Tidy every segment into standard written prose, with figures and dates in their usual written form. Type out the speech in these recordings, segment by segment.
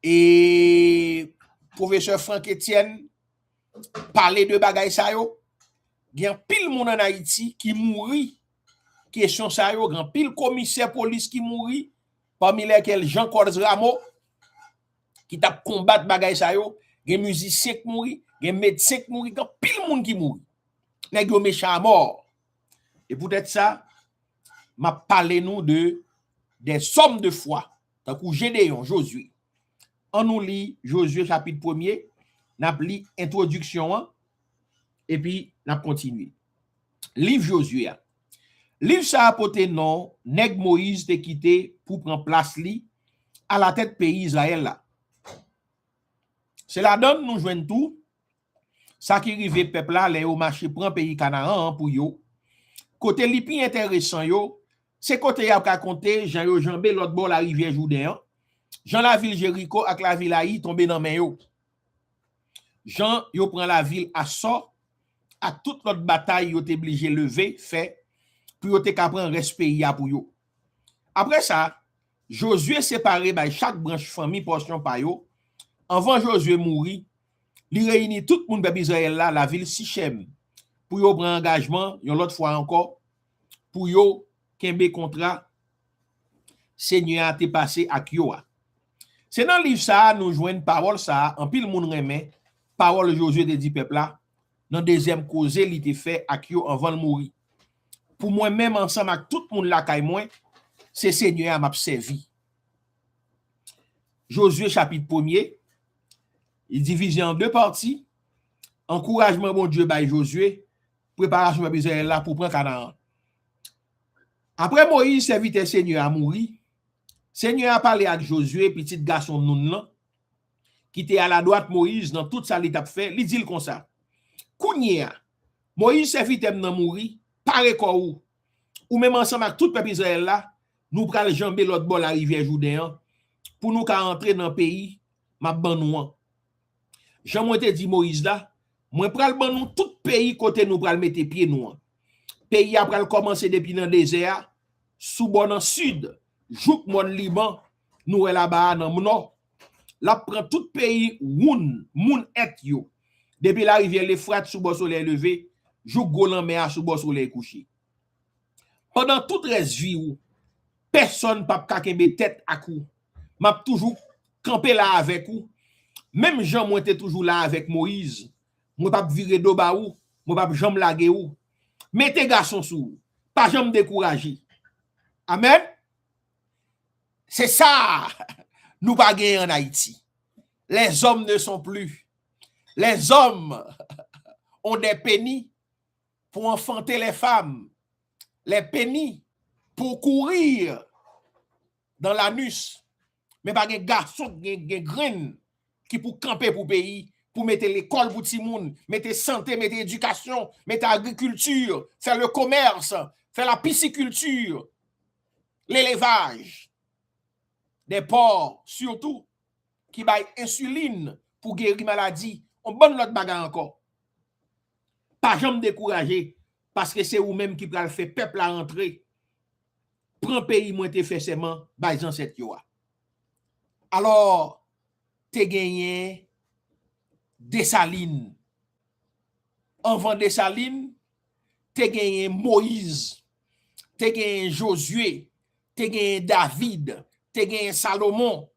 et professeur Franck Etienne parler de bagay sa yo, gen pile moun en Haïti qui mouri question sa yo, gen pile commissaire police qui mouri parmi lesquels Jean-Claude Rameau qui t'a combattre bagay sa yo, gen musicien qui mouri, gen médecin qui mouri, gen pile moun qui mouri. Nèg yo méchant à mort. Et peut-être ça m'a parlé nous de des hommes de foi, tant que Gédéon, Josué. On nous lit Josué chapitre 1er, n'a li introduction et puis n'a continué. Livre Josué. Livre ça a porté nom nèg Moïse te quitté pour prendre place li à la tête pays Israël là. C'est la donne nous joignent tout ça qui rive peuple là les au marché prend pays Canaan pour yo. Côté li pi intéressant yo, c'est côté y a raconter Jean yo jambé l'autre bord la rivière Jourdain. Jean la ville Jéricho avec la ville Haï tombé dans main yo. Jean yo prend la ville à sort à toute l'autre bataille yo t'es obligé lever fait pour yo te ka prendre respect ya pour yo. Après ça, Josué séparé by chaque branche famille portion pa yo. Avant Josué mourir, li réunit tout le monde peuple Israël là la ville Sichem pour yo prendre engagement yon l'autre fois encore pour yo kembe contrat Seigneur te passé ak yo. C'est dans livre ça nous joignent parole ça en pile moun remet parole Josué te dit peuple là dans deuxième cause li te fait ak yo avant de mourir. Pour moi même ensemble avec tout le monde là kay moi c'est Seigneur m'a servi. Josué chapitre 1er il divisé en deux parties. Encouragement bon Dieu by Josué, préparation de Israël là pour prendre Canaan. Après Moïse serviteur Seigneur a mouru. Seigneur a parlé avec Josué petit garçon Nun qui était à la droite Moïse dans toute sa l'étape fait, il dit comme ça. Kounya Moïse serviteur nan mouri, pare ko ou même ensemble avec tout peuple Israël là, nous pral jamber l'autre bord la rivière Jourdain pour nous ka entrer dans pays m'a ban nou. Jean moi te dit Moïse là, moi pral ban nous tout pays côté nous pral mettre pied nous. Pays a pral commencer depuis dans désert, sous bon dans sud, jouk mon Liban, nous là-bas dans nord. Là prend tout pays moun et yo. Depuis la rivière l'Euphrate sous bon soleil levé, jouk Golan mer sous bon soleil couché. Pendant toute reste vie ou personne pa kembe tête à cou. M'a toujours campé là avec ou. Même Jean moi était toujours là avec Moïse. Moi pas virer do ba ou, moi pas jambe laguer ou. Mettez garçon sous, pas jambe décourager. Amen. C'est ça. Nous pas gagner en Haïti. Les hommes ne sont plus. Les hommes ont des pénis pour enfanter les femmes. Les pénis pour courir dans l'anus. Mais pas des garçons, des graines qui pour camper pour pays, pour mettre l'école pour tout le monde, mettre santé, mettre éducation, mettre agriculture, faire le commerce, faire la pisciculture, l'élevage des porcs, surtout, qui baillent insuline pour guérir maladie. On bonne l'autre bagarre encore. Pas jamais décourager, parce que c'est vous-même qui pral faire peuple à rentrer. Prends pays moins te fait seulement, baille dans cette yo. Alors, te gagné Dessalines. Avant Dessalines, te gagné Moïse, te gagné Josué, te gagné David, te gagné Salomon,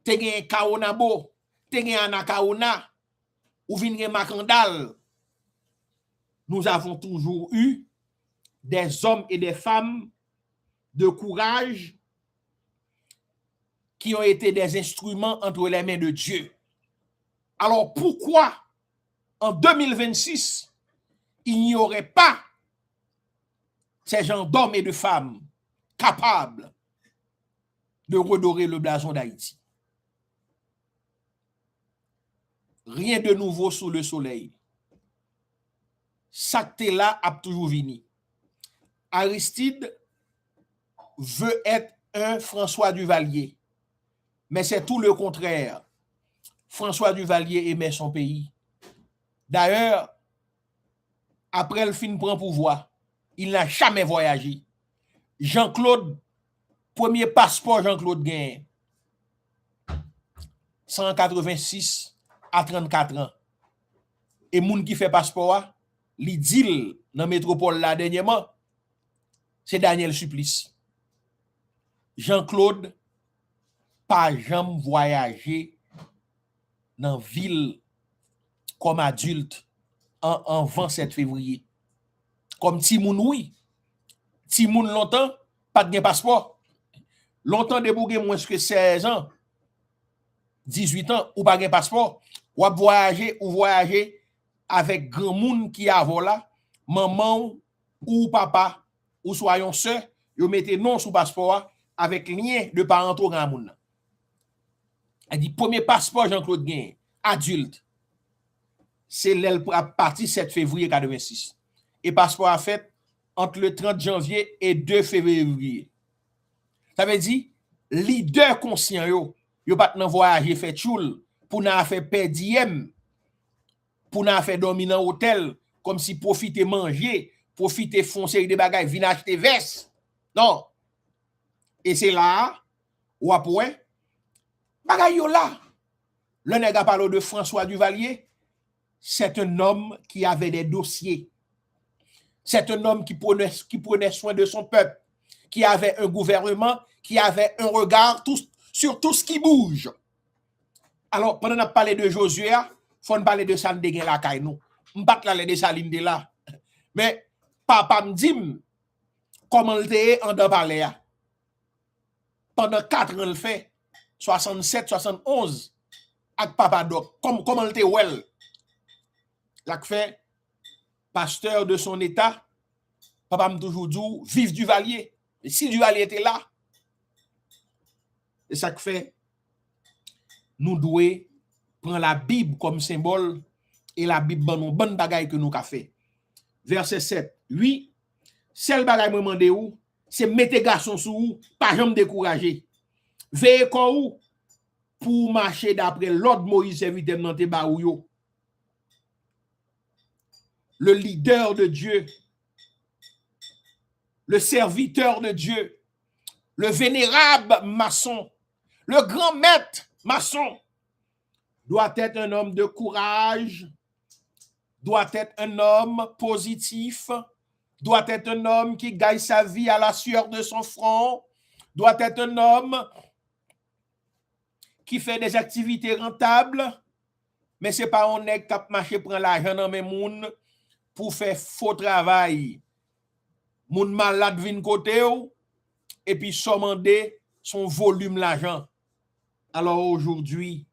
te gagné Kaonabo, te gagné Anakaona, ou vin Macandal. Nous avons toujours eu des hommes et des femmes de courage qui ont été des instruments entre les mains de Dieu. Alors pourquoi en 2026, il n'y aurait pas ces gens d'hommes et de femmes capables de redorer le blason d'Haïti? Rien de nouveau sous le soleil. Ça que là a toujours vini. Aristide veut être un François Duvalier, mais c'est tout le contraire. François Duvalier aimait son pays. D'ailleurs, après le fin prend pouvoir, il n'a jamais voyagé. Jean-Claude, premier passeport Jean-Claude gagne. 186 à 34 ans. Et moun qui fait passeport, li dit dans métropole là dernièrement, c'est Daniel Supplice. Jean-Claude pas jamais voyager dans ville comme adulte en 27 février. Comme Timoun, oui. Timoun longtemps, pas de passeport. Longtemps débougué moins que 16 ans, 18 ans, ou pas de passeport. Ou voyager avec grand monde qui a là, maman ou papa, ou soyons sœurs, vous mettez non sous passeport avec lien de parentaux grand monde. Elle dit premier passeport Jean-Claude Gain, adulte. C'est l'aile parti 7 février 86. Et passeport a fait entre le 30 janvier et 2 février. Ça veut dire leader conscient yo pas nan voyager fait choul pour n'a faire perdiem pour n'a faire dormir dans hôtel comme si profiter manger, profiter foncer des bagages, venir acheter veste. Non. Et c'est là ou après bagay yo là. Le nèg a parlé de François Duvalier. C'est un homme qui avait des dossiers. C'est un homme qui prenait soin de son peuple, qui avait un gouvernement, qui avait un regard sur tout ce qui bouge. Alors, pendant qu'on parle de Josué, il faut parler de Sande gen la kay nou. M'pat la de Saline de là. Mais papa me dit comment il était en de parler. Pendant 4 ans, il fait 67, 71 avec papa doc. Comment il était well. L'a fait pasteur de son état. Papa me toujours dit vive Duvalier. Et si Duvalier était là, c'est ça que fait nous devons prendre la Bible comme symbole et la Bible bon bonne bagaille que nous qu'a fait. Verset 7. Oui, celle bagaille me demande ou, c'est mettre garçon sous ou, pas jamais décourager. Veillez comme ou pour marcher d'après l'ordre Moïse serviteur dans tes baou yo. Le leader de Dieu, le serviteur de Dieu, le vénérable maçon, le grand maître maçon doit être un homme de courage, doit être un homme positif, doit être un homme qui gagne sa vie à la sueur de son front, doit être un homme qui fait des activités rentables, mais c'est pas on est qui marché prend l'argent dans mes moun pour faire faux travail. Moun malade vin côté ou et puis sommander son volume l'argent. Alors aujourd'hui,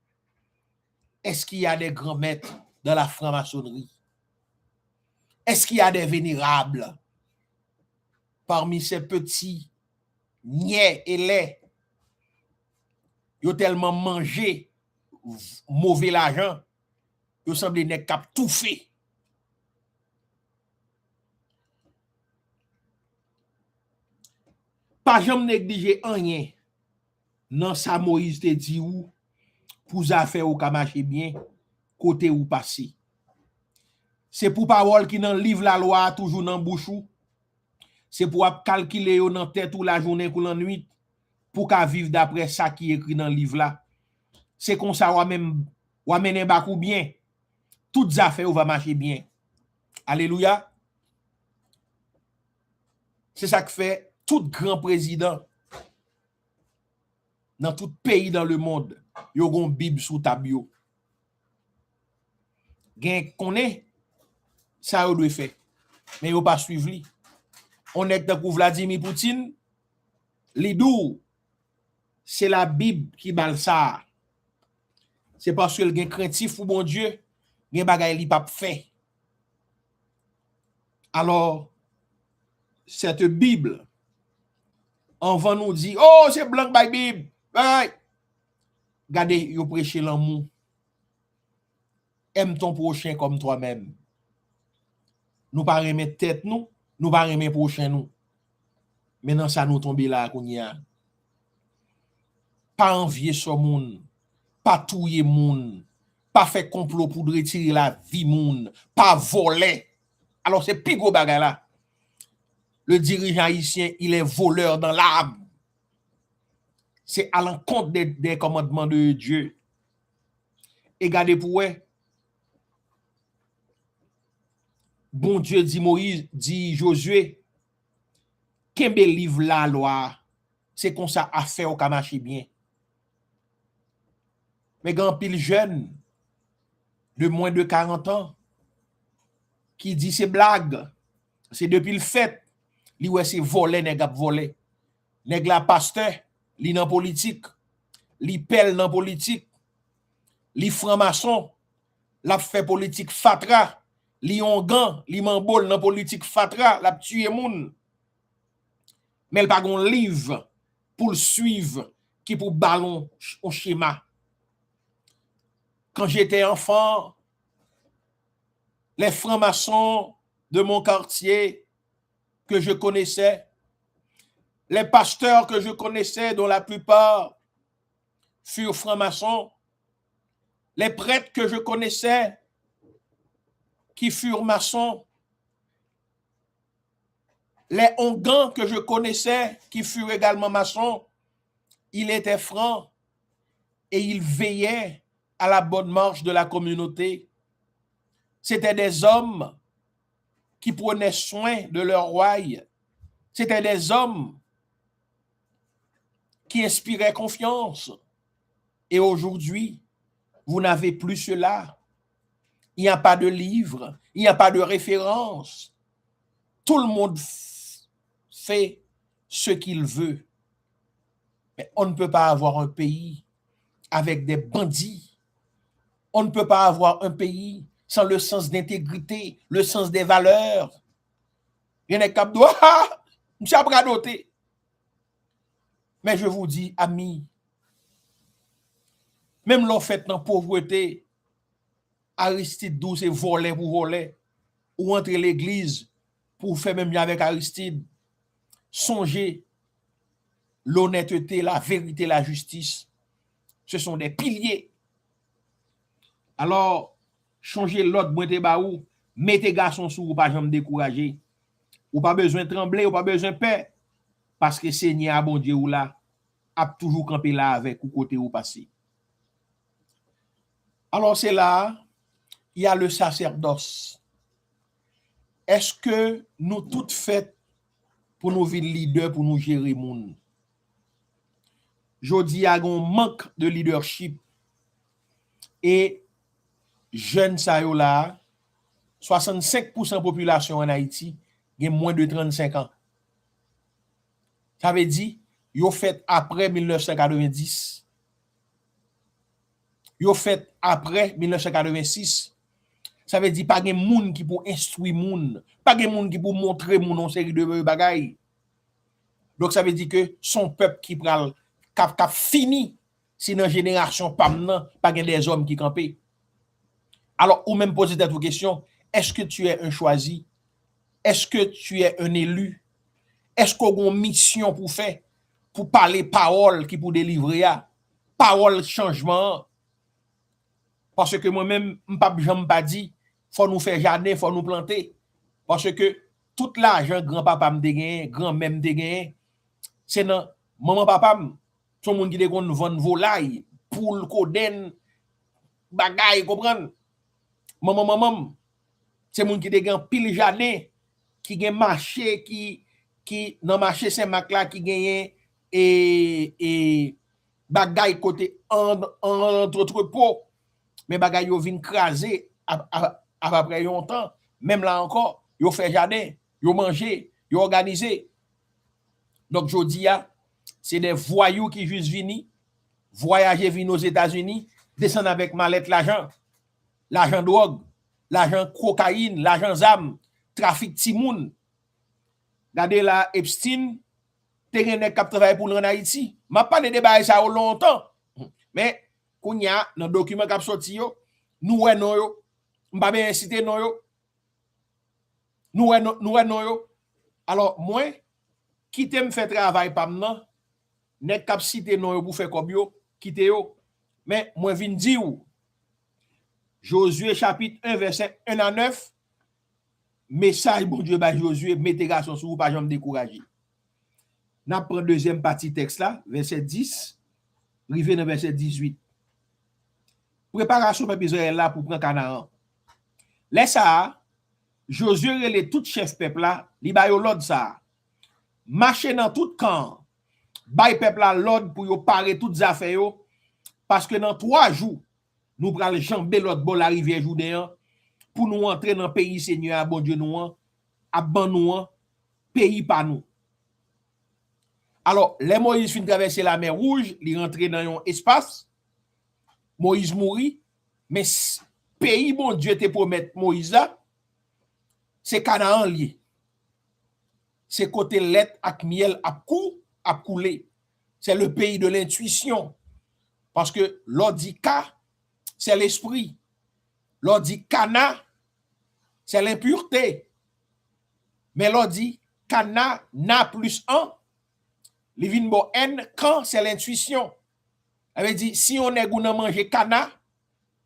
est-ce qu'il y a des grands maîtres dans la franc-maçonnerie? Est-ce qu'il y a des vénérables parmi ces petits niais et laits? Ils ont tellement mangé mauvais l'argent, ils semblent ne cap tout fait. Pas jamais négliger rien. Non, ça Moïse te dit ou pour affaire ou ka marcher bien côté ou passer. C'est pour parole qui dans livre la loi toujours dans bouche ou. C'est pour calculer ou dans tête ou la journée ou la nuit pour qu'à vivre d'après ça qui écrit dans livre là. C'est comme ça ou mener bakou bien. Toutes affaires ou va marcher bien. Alléluia. C'est ça que fait tout grand président dans tout pays dans le monde, yo gon Bible sous tabio. Gen connaît ça yo doit faire. Mais yo pas suivre li. On est dans Vladimir Poutine, li dou c'est la Bible qui bal ça. C'est parce que le gen craintif ou bon Dieu, gen bagay li pas fait. Alors cette Bible on va nous dire oh c'est blanc by Bible. Hey. Gardez, yo prêcher l'amour. Aime ton prochain comme toi-même. Nous pas aimer tête nous pas aimer prochain nous. Maintenant ça nous tomber là kounya. Pas envier son monde, pas touyer monde, pas faire complot pour retirer la vie monde, pas voler. Alors c'est plus gros bagay là. Le dirigeant haïtien, il est voleur dans l'âme. C'est à l'encontre des commandements de Dieu. et gardez pour eux. Bon Dieu dit Moïse, dit Josué, kembe livre la loi, c'est comme ça à faire au marcher bien. Mais grand pile jeune de moins de 40 ans qui dit c'est blague, c'est depuis le fait, li ouais c'est voler nèg ap voler. Nèg la pasteur, li nan politique, li pelle nan politique, li franc-maçon, la fait politique fatra, li ongan, li manbol nan politique fatra, la tuer moun. Mais elle pas gon livre pour le suivre qui pour ballon au schéma. Quand j'étais enfant, les francs-maçons de mon quartier que je connaissais, les pasteurs que je connaissais, dont la plupart furent francs-maçons, les prêtres que je connaissais, qui furent maçons, les Hongans que je connaissais, qui furent également maçons, ils étaient francs et ils veillaient à la bonne marche de la communauté. C'étaient des hommes qui prenaient soin de leur roi. C'étaient des hommes qui inspiraient confiance. Et aujourd'hui, vous n'avez plus cela. Il n'y a pas de livre, il n'y a pas de référence. Tout le monde fait ce qu'il veut. Mais on ne peut pas avoir un pays avec des bandits. On ne peut pas avoir un pays sans le sens d'intégrité, le sens des valeurs. Il y en a qui disent, ah, je suis à noter. Mais je vous dis, amis, même l'on fait dans la pauvreté, Aristide Douce est volé pour voler, ou entrer l'église pour faire même bien avec Aristide. Songez, l'honnêteté, la vérité, la justice, ce sont des piliers. Alors, changez l'autre, mettez baou, mettez garçon sous, ou pas jamais décourager, ou pas besoin de trembler, ou pas besoin de peur, parce que Seigneur, bon Dieu, ou là, a toujours campé là avec ou côté ou passé. Alors, c'est là, il y a le sacerdoce. Est-ce que nous toutes faites pour nous vivre leader, pour nous gérer le monde? Je dis, il y a un manque de leadership. Et jeunes, ça y là, 65% de la population en Haïti, il y a moins de 35 ans. Ça veut dire, ils fait après 1990. Ils fait après 1986. Ça veut dire pas de monde qui pour instruire monde, pas de monde qui pour montrer mon une série de bagailles. Donc ça veut dire que son peuple qui pral cap fini si dans génération pas maintenant pas des hommes qui campent. Alors ou même poser cette question, est-ce que tu es un choisi? Est-ce que tu es un élu? Est-ce qu'on a une mission pour faire pour parler parole qui pour délivrer parole changement? Parce que moi-même m'pas jamais pas dit faut nous faire jardin, faut nous planter. Parce que tout l'argent grand-papa me gagné, grand-mère me gagné, c'est non maman papa son monde qui dégonne vendre volaille, poule, coden, bagaille, comprendre? Maman c'est monde qui dégagne pile jardin, qui gagne marché qui dans marché Saint-Marc là qui gagne et bagaille côté entrepôt, mais bagaille yo vinn craser après longtemps, même là encore, yo fait jardin, yo manger, yo organisé. Donc je dis c'est des voyous qui juste vini voyager vinn aux États-Unis, descendre avec mallette l'argent drogue, l'argent cocaïne, l'argent zam, trafic timoun. Regardez la Epstein, te gen nèg k'ap travailler pour en Haïti. M'a pas de débat ça longtemps. Mais kounya dans document k'ap sorti yo, nous ouais non yo, m'pa bien inciter non yo. Nous ouais non yo. Alors moi qui t'aime faire travail pas maintenant, nèg k'ap citer non yo pour faire comme yo, quitte yo. Mais moi vinn di ou Josué chapitre 1 verset 1 à 9, message bon Dieu ba Josué, mettez garçon sur vous pas jamais décourager. N'a prend deuxième partie texte là, verset 10, rivé dans verset 18. préparation peuple Israël là pour prendre Canaan. Laisse ça, Josué relè tout chef peuple là, li ba yo l'ordre ça. Marcher dans tout camp, bay peuple là l'ordre pour yo parer toutes affaires yo, parce que dans 3 jours, nous pral jamber l'autre bord la rivière Jourdain pour nous entrer dans pays Seigneur bon Dieu nous, aban nous, pays pas nous. Alors, les Moïse fin traverser la mer Rouge, li rentré dans un espace, Moïse mourit, mais pays bon Dieu te promet Moïse là, c'est Canaan lié. C'est côté lait ak miel a coulé. C'est le pays de l'intuition. Parce que l'ordika, c'est l'esprit. L'ordikana, c'est l'impureté. Mais l'ordikana na plus 1, li vin bo n, quand c'est l'intuition. Ça veut dire, si on est ou nan manger cana,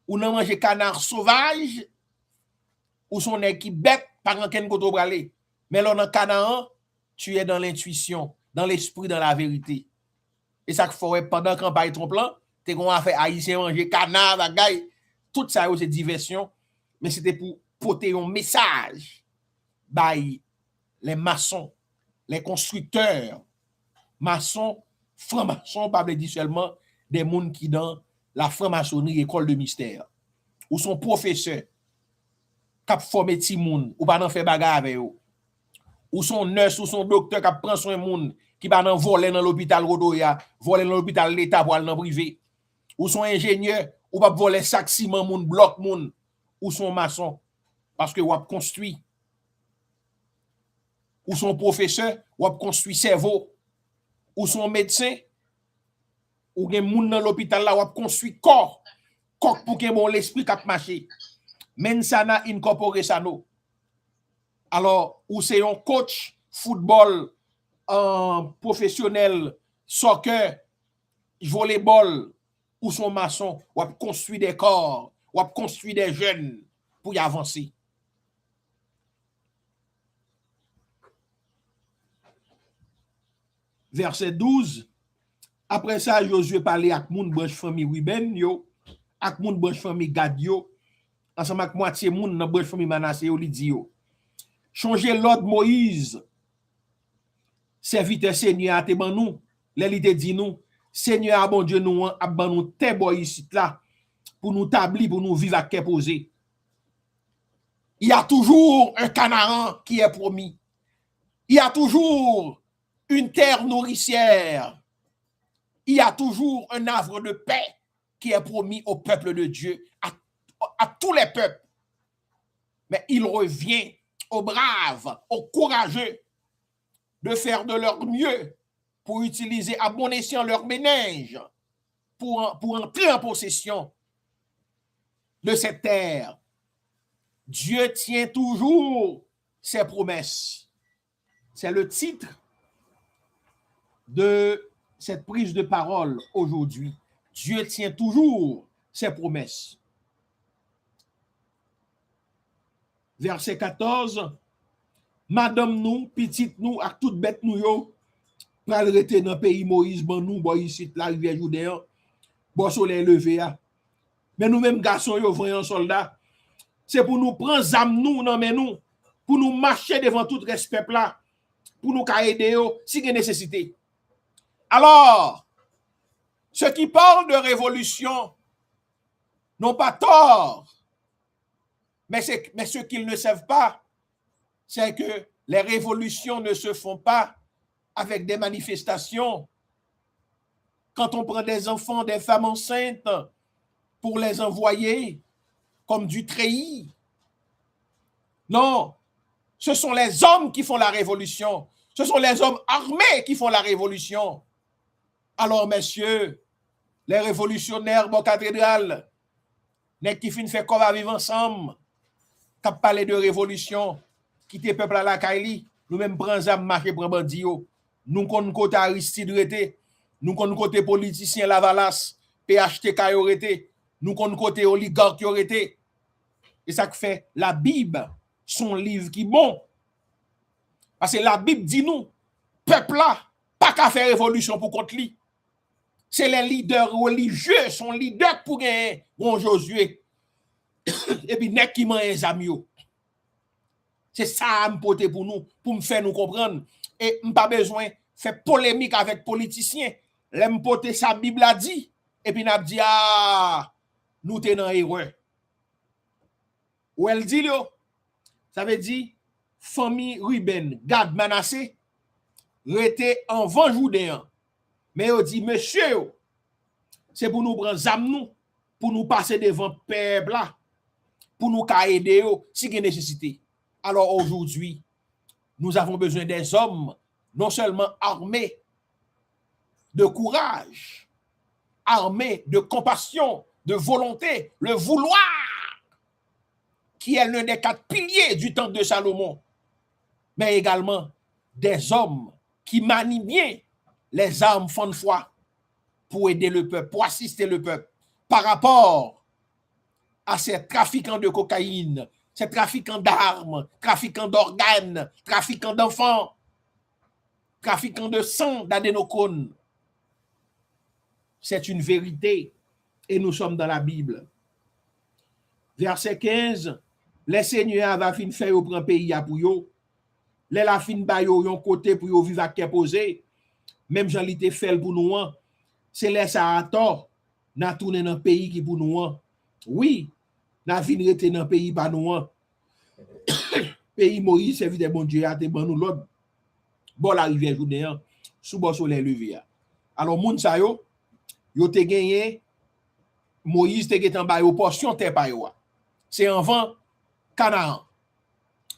ou nan manger canard sauvage, ou son est qui bête, par ken koto brale. Mais là, dans Canaan, tu es dans l'intuition, dans l'esprit, dans la vérité. Et ça qu'il faut, pendant qu'on parle ton plan, tu as fait haïtien manger canard, bagay, tout ça, c'est diversion. Mais c'était pour porter un message. By les maçons, les constructeurs, maçons, francs-maçons, pas dire seulement des gens qui dans la franc-maçonnerie, école de mystère, ou son professeur, qui forme ti moun, ou pas nan fait bagarre avec eux, ou son nurse, ou son docteur qui prend soin moun, qui va nan voler dans l'hôpital Rodoya, voler dans l'hôpital l'État pour aller dans privé, ou son ingénieur, ou pas voler sac ciment moun, bloc moun, ou son maçon, parce que ou a construit, ou son professeur, ou a construit cerveau, ou son médecin, ou gen moun dans l'hôpital là, ou a construit corps pour que bon l'esprit cap marcher. Mensana incorporé ça no. Alors, ou c'est un coach football professionnel, soccer, volleyball, ou son maçon, ou a construit des corps, ou a construit des jeunes pour y avancer. Verset 12. Après ça, Josué parlait avec moun branche famille Ruben yo, avec moun branche famille Gad yo, ensemble avec moitié moun dans branche famille Manassé yo li di yo. Changer l'ordre Moïse. Serviteur Seigneur te ban nous, les te dit nous, Seigneur bon Dieu nous a ban nous te boy ici là pour nous tablir pour nous vivre à cœur posé. Il y a toujours un Canaan qui est promis. Il y a toujours une terre nourricière. Il y a toujours un havre de paix qui est promis au peuple de Dieu, à tous les peuples. Mais il revient aux braves, aux courageux, de faire de leur mieux pour utiliser à bon escient leur ménage, pour entrer en possession de cette terre. Dieu tient toujours ses promesses. C'est le titre de cette prise de parole aujourd'hui. Dieu tient toujours ses promesses. Verset 14. Madame nous, petite nous, ak toute bête nous yo, pral rete dans pays Moïse, ban nous, boy ici, la rivière Jourdain, bon soleil levé. Mais nous même garçons yo, voyons soldats, c'est pour nous prendre zam nous, non mais nous, pour nous marcher devant tout respect là, pour nous aider yo, si il y a nécessité. Alors, ceux qui parlent de révolution n'ont pas tort, mais ce qu'ils ne savent pas, c'est que les révolutions ne se font pas avec des manifestations. Quand on prend des enfants, des femmes enceintes pour les envoyer comme du treillis. Non, ce sont les hommes qui font la révolution. Ce sont les hommes armés qui font la révolution. Alors, messieurs, les révolutionnaires, bon cathédrale, les qui fin fait qu'on va vivre ensemble, qui parlent de révolution, quitter peuple à la Kaili, nous même prenons zam marcher pour bandi yo. Nous connaissons côté Aristide rete, nous connaissons côté politicien Lavalas, PHTK yo rete, nous connaissons côté oligarque yo rete. Et ça que fait la Bible, son livre qui bon. Parce que la Bible dit nous, peuple là, pas qu'à faire révolution pour contre lui. C'est les leaders religieux, son leader pour gagner bon Josué. Et puis, nek qui man les amis. C'est ça à me porter pour nous, pour me faire nous comprendre. Et m'pas besoin faire polémique avec politiciens. L'aime porter sa Bible a dit. Et puis, n'a dit, ah, nous t'es dans erreur. Ou elle dit, là, ça veut dire, famille Ruben, Gad Manassé, était en 20 jours d'un. Mais il dit, monsieur, c'est pour nous prendre zam nous, pour nous passer devant peuple là, pour nous aider si il y a nécessité. Alors aujourd'hui, nous avons besoin des hommes non seulement armés de courage, armés de compassion, de volonté, le vouloir, qui est l'un des 4 piliers du temple de Salomon, mais également des hommes qui manient bien les armes fond de foi pour aider le peuple, pour assister le peuple par rapport à ces trafiquants de cocaïne, ces trafiquants d'armes, trafiquants d'organes, trafiquants d'enfants, trafiquants de sang, d'adénochrome. C'est une vérité et nous sommes dans la Bible. Verset 15, les seigneurs va fin faire au prend pays pour yo. Les la fin ba yo yon côté pour yo vivre à posé. Même Jean l'ité fait pour nous, c'est les ça à tort, n'a tourné dans pays qui pour nous. Oui, n'a vinn rete dans pays pas nous. Pays Moïse servi de bon Dieu a te ban nous l'autre. Bon la rivière journée sous bon soleil levé. Alors moun sa yo te gagné Moïse te gagné en ba yo portion terre pa yo. C'est en vent Canaan.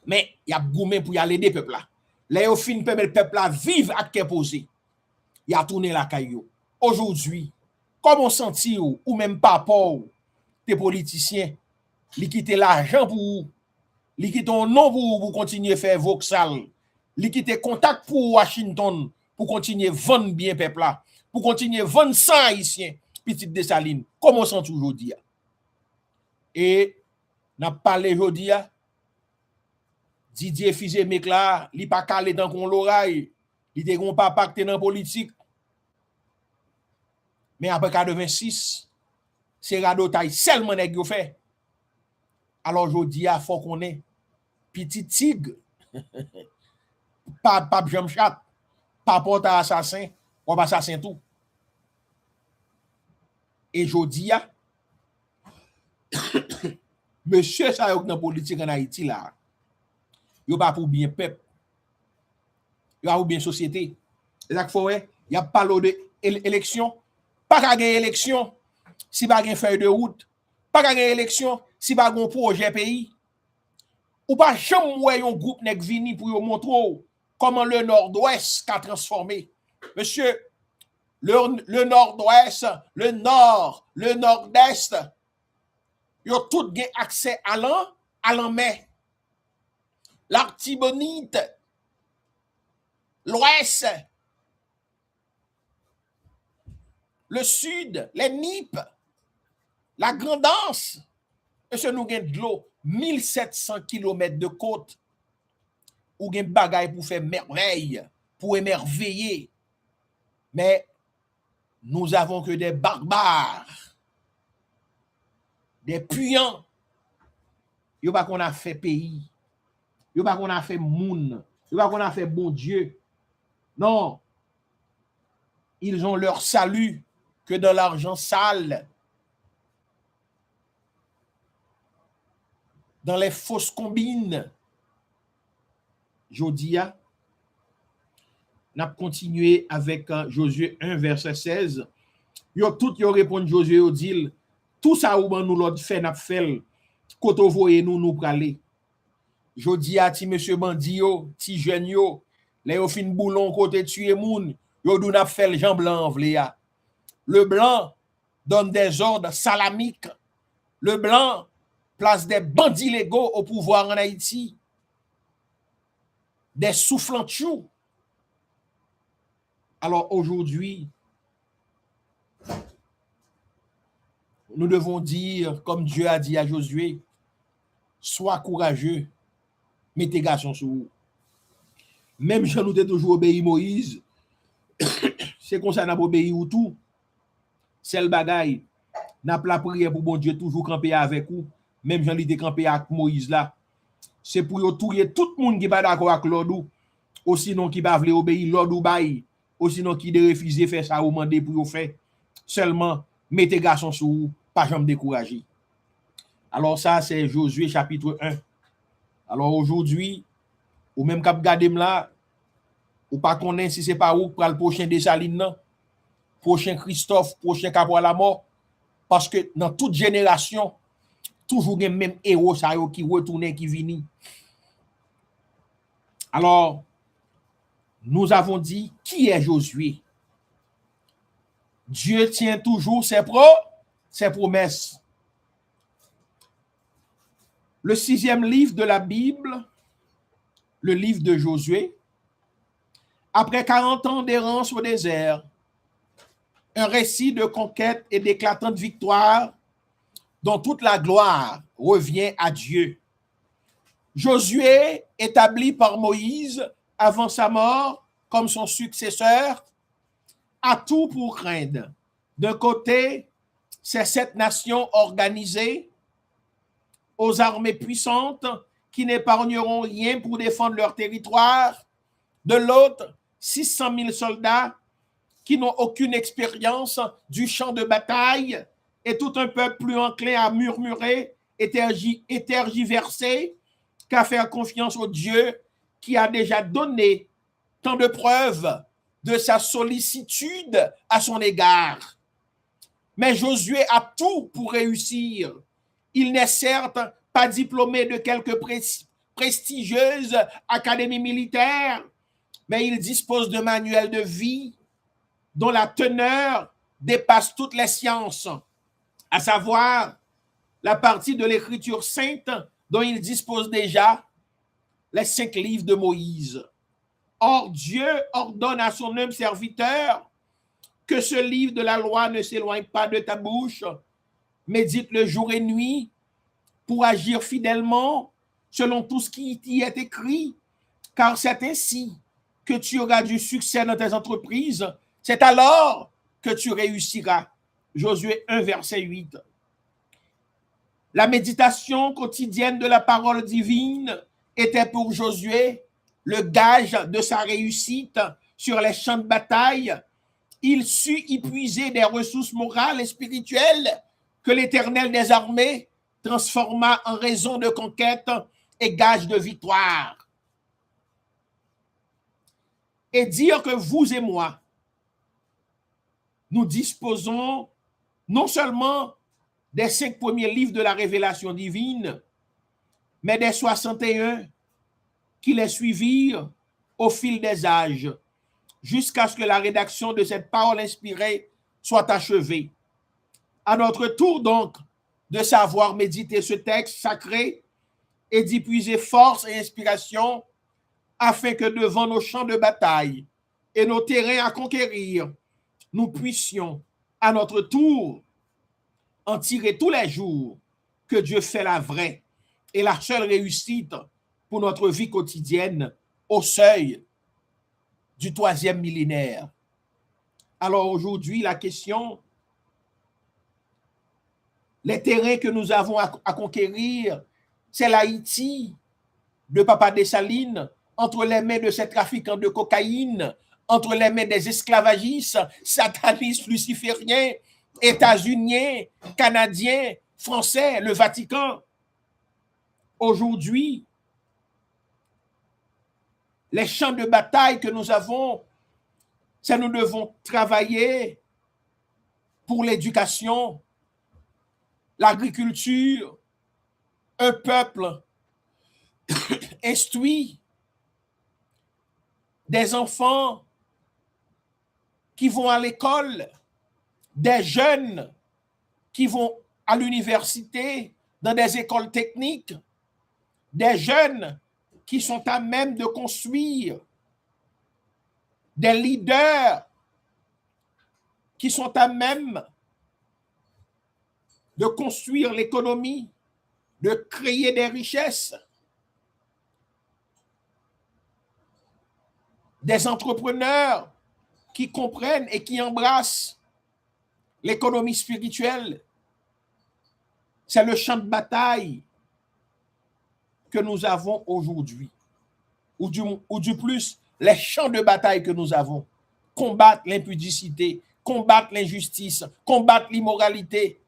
Mais y a goumé pour y aller des peuples là. Là yo fin permettre peuple là vivre à qu'est posé. Y a tourné la caillou. Aujourd'hui, comment sentir ou même papa ou tes politiciens li quitter l'argent pour li quitter ton nom pour continuer faire Vauxhall, li quitter contact pour Washington pour continuer vendre bien peuple là, pour continuer vendre sang haïtien petite Dessalines. Comment sentir aujourd'hui? Et n'a parlé aujourd'hui Didier Fizé mec là, li pas calé dans kon l'oreille, li te gon papa qui dans politique. Mais après 86, c'est radotaille seulement nèg yo fait. Alors aujourd'hui il faut qu'on ait petit tigre pas jam chat, pas porte assassin, ou pas assassin tout. Et aujourd'hui monsieur ça dans politique en Haïti là. Yo pas pour bien peuple. Yo pas pour bien société. C'est ça qu'il faut il y a parlé de élection, pas qu'à gagner élection si pas gagne feuille de route, pas qu'à gagner élection si pas gon projet pays. Ou pas jamais ouais un groupe nèg vini pour yo montrer comment le nord-ouest a transformé. Monsieur, le nord-ouest, le nord, le nord-est, yo tout gen accès à l'an mer. L'Artibonite, l'ouest, le sud, les Nippes, la Grandance. Et ce nous gagne de l'eau, 1700 km de côte, ou gagne bagaille pour faire merveille, pour émerveiller. Mais nous avons que des barbares, des puants. Yo pas qu'on a fait pays. Yo pas qu'on a fait moun. Yo pas qu'on a fait bon Dieu. Non. Ils ont leur salut que dans l'argent sale. Dans les fausses combines. Jodia. N'a continué avec Josué 1 verset 16. Yo tout yo répond Josué au dit tout ça ou nous l'autre fait n'a fait koto voye nous praler. Jodia ti monsieur bandi yo, ti jeune yo, les yo fin boulon côté tuer moun, yo dou n'a fait Jean Blanc vle ya. Le blanc donne des ordres salamiques. Le blanc place des bandits légaux au pouvoir en Haïti. Des soufflants chou. Alors aujourd'hui, nous devons dire, comme Dieu a dit à Josué, sois courageux, mettez garçon sur vous. Même si nous avons toujours obéi Moïse, c'est comme ça qu'on a obéi ou tout. c'est le bagaille. N'a pas la prière pour bon Dieu toujours camper avec vous, même Jean était campé avec Moïse là. C'est pour yo touyer tout le monde qui pas d'accord avec l'ordre ou sinon qui pas veut obéir l'ordre ou bail, ou sinon qui de refuser faire ça ou demander pour yo faire. Seulement mettez garçon sur vous, pas jamais décourager. Alors ça c'est Josué chapitre 1. Alors aujourd'hui, ou même cap garder là, ou pas connaît si c'est pas où pour le prochain Dessalines non, prochain Christophe, prochain Capra la mort parce que dans toute génération toujours les mêmes héros ça qui retournent qui viennent. Alors nous avons dit qui est Josué. Dieu tient toujours ses promesses. Le 6e livre de la Bible, le livre de Josué, après 40 ans d'errance au désert, un récit de conquête et d'éclatante victoire dont toute la gloire revient à Dieu. Josué, établi par Moïse avant sa mort comme son successeur, a tout pour craindre. D'un côté, ces 7 nations organisées aux armées puissantes qui n'épargneront rien pour défendre leur territoire. De l'autre, 600 000 soldats qui n'ont aucune expérience du champ de bataille et tout un peuple plus enclin à murmurer et tergiverser qu'à faire confiance au Dieu qui a déjà donné tant de preuves de sa sollicitude à son égard. Mais Josué a tout pour réussir. Il n'est certes pas diplômé de quelque prestigieuse académie militaire, mais il dispose de manuels de vie dont la teneur dépasse toutes les sciences, à savoir la partie de l'écriture sainte dont il dispose déjà, les 5 livres de Moïse. Or, Dieu ordonne à son humble serviteur que ce livre de la loi ne s'éloigne pas de ta bouche, médite-le jour et nuit pour agir fidèlement selon tout ce qui y est écrit, car c'est ainsi que tu auras du succès dans tes entreprises, c'est alors que tu réussiras. Josué 1, verset 8. La méditation quotidienne de la parole divine était pour Josué le gage de sa réussite sur les champs de bataille. Il sut y puiser des ressources morales et spirituelles que l'Éternel des armées transforma en raison de conquête et gage de victoire. Et dire que vous et moi, nous disposons non seulement des 5 premiers livres de la révélation divine, mais des 61 qui les suivirent au fil des âges, jusqu'à ce que la rédaction de cette parole inspirée soit achevée. À notre tour donc de savoir méditer ce texte sacré et d'y puiser force et inspiration afin que devant nos champs de bataille et nos terrains à conquérir, nous puissions à notre tour en tirer tous les jours que Dieu fait la vraie et la seule réussite pour notre vie quotidienne au seuil du 3e millénaire. Alors aujourd'hui, la question, les terrains que nous avons à conquérir, c'est l'Haïti de Papa Dessalines, entre les mains de ces trafiquants de cocaïne, entre les mains des esclavagistes, satanistes, lucifériens, états-uniens, canadiens, français, le Vatican. Aujourd'hui, les champs de bataille que nous avons, c'est nous devons travailler pour l'éducation, l'agriculture, un peuple instruit, des enfants qui vont à l'école, des jeunes qui vont à l'université, dans des écoles techniques, des jeunes qui sont à même de construire, des leaders qui sont à même de construire l'économie, de créer des richesses, des entrepreneurs qui comprennent et qui embrassent l'économie spirituelle, c'est le champ de bataille que nous avons aujourd'hui. Ou du plus, les champs de bataille que nous avons. Combattre l'impudicité, combattre l'injustice, combattre l'immoralité,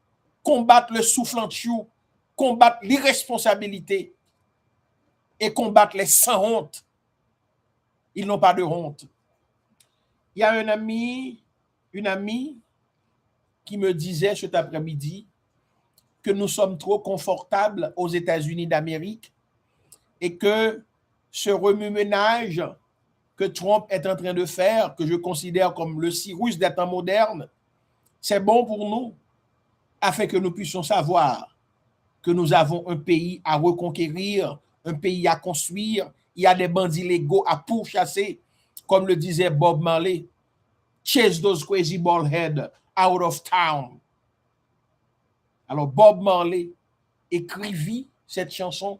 combattre le soufflant de chou, combattre l'irresponsabilité et combattre les sans honte. Ils n'ont pas de honte. Il y a une amie qui me disait cet après-midi que nous sommes trop confortables aux États-Unis d'Amérique et que ce remue-ménage que Trump est en train de faire, que je considère comme le Cyrus des temps modernes, c'est bon pour nous, afin que nous puissions savoir que nous avons un pays à reconquérir, un pays à construire. Il y a des bandits légaux à pourchasser, comme le disait Bob Marley. Chase those crazy bald heads out of town. Alors Bob Marley écrivit cette chanson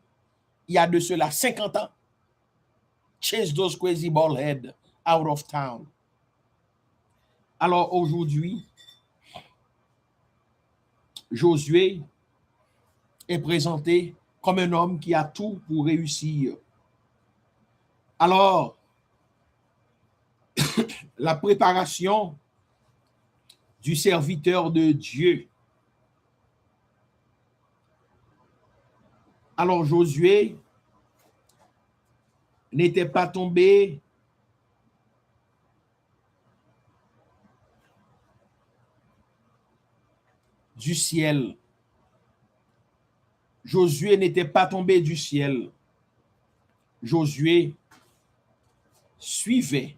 il y a de cela 50 ans. Chase those crazy bald heads out of town. Alors aujourd'hui, Josué est présenté comme un homme qui a tout pour réussir. Alors, la préparation du serviteur de Dieu. Alors Josué n'était pas tombé du ciel. Josué n'était pas tombé du ciel. Josué suivait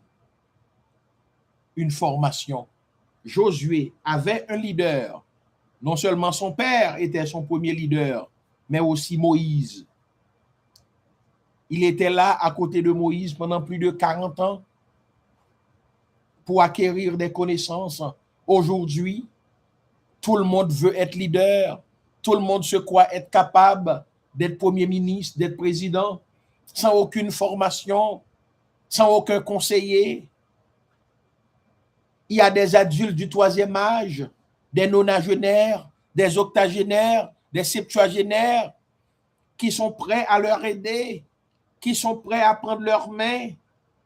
une formation. Josué avait un leader. Non seulement son père était son premier leader, mais aussi Moïse. Il était là à côté de Moïse pendant plus de 40 ans pour acquérir des connaissances. Aujourd'hui, tout le monde veut être leader. Tout le monde se croit être capable d'être premier ministre, d'être président, sans aucune formation, sans aucun conseiller. Il y a des adultes du troisième âge, des nonagénaires, des octogénaires, des septuagénaires qui sont prêts à leur aider, qui sont prêts à prendre leurs mains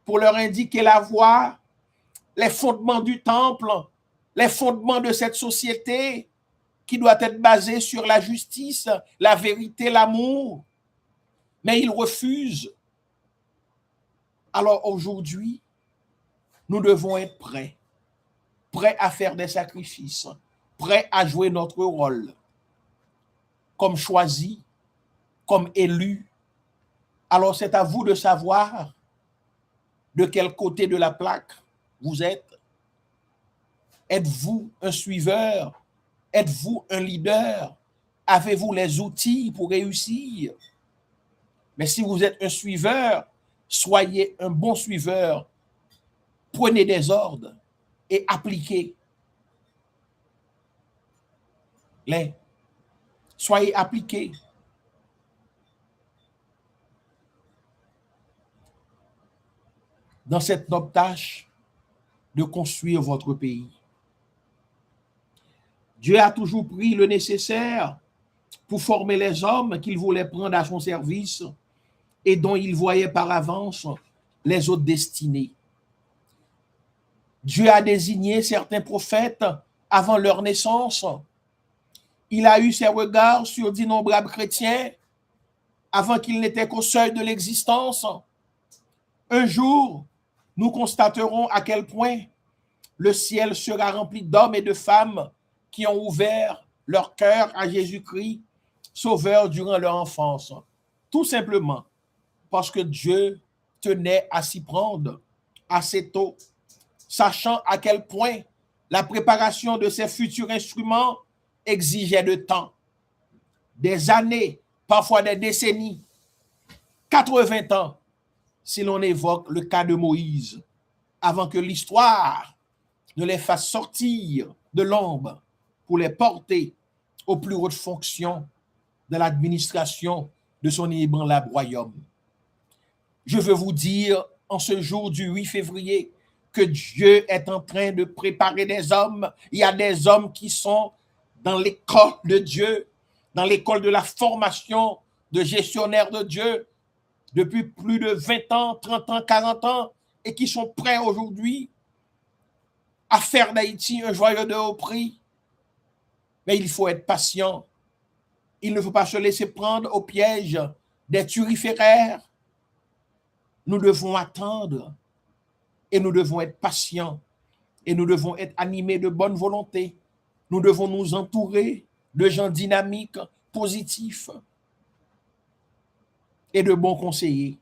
pour leur indiquer la voie, les fondements du temple, les fondements de cette société qui doit être basée sur la justice, la vérité, l'amour. Mais ils refusent. Alors aujourd'hui, nous devons être prêts à faire des sacrifices, prêts à jouer notre rôle, comme choisis, comme élus. Alors c'est à vous de savoir de quel côté de la plaque vous êtes. Êtes-vous un suiveur? Êtes-vous un leader? Avez-vous les outils pour réussir? Mais si vous êtes un suiveur, soyez un bon suiveur. Prenez des ordres et appliquez-les. Soyez appliqués. Dans cette noble tâche de construire votre pays. Dieu a toujours pris le nécessaire pour former les hommes qu'il voulait prendre à son service et dont il voyait par avance les autres destinées. Dieu a désigné certains prophètes avant leur naissance. Il a eu ses regards sur d'innombrables chrétiens avant qu'ils n'étaient qu'au seuil de l'existence. Un jour, nous constaterons à quel point le ciel sera rempli d'hommes et de femmes qui ont ouvert leur cœur à Jésus-Christ, Sauveur durant leur enfance. Tout simplement parce que Dieu tenait à s'y prendre assez tôt, sachant à quel point la préparation de ces futurs instruments exigeait de temps, des années, parfois des décennies, 80 ans, si l'on évoque le cas de Moïse, avant que l'histoire ne les fasse sortir de l'ombre pour les porter aux plus hautes fonctions de l'administration de son inébranlable royaume. Je veux vous dire, en ce jour du 8 février que Dieu est en train de préparer des hommes. Il y a des hommes qui sont dans l'école de Dieu, dans l'école de la formation de gestionnaires de Dieu, depuis plus de 20 ans, 30 ans, 40 ans, et qui sont prêts aujourd'hui à faire d'Haïti un joyau de haut prix. Mais il faut être patient. Il ne faut pas se laisser prendre au piège des turiféraires. Nous devons attendre et nous devons être patients et nous devons être animés de bonne volonté. Nous devons nous entourer de gens dynamiques, positifs et de bons conseillers.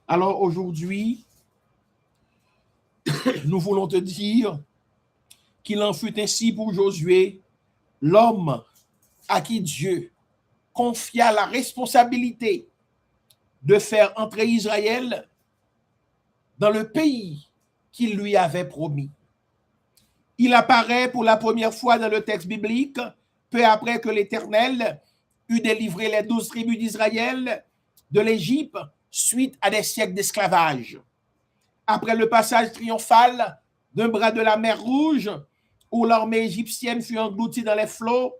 Alors aujourd'hui, nous voulons te dire qu'il en fut ainsi pour Josué, l'homme à qui Dieu confia la responsabilité de faire entrer Israël dans le pays qu'il lui avait promis. Il apparaît pour la première fois dans le texte biblique, peu après que l'Éternel eut délivré les 12 tribus d'Israël de l'Égypte suite à des siècles d'esclavage. Après le passage triomphal d'un bras de la mer Rouge, où l'armée égyptienne fut engloutie dans les flots,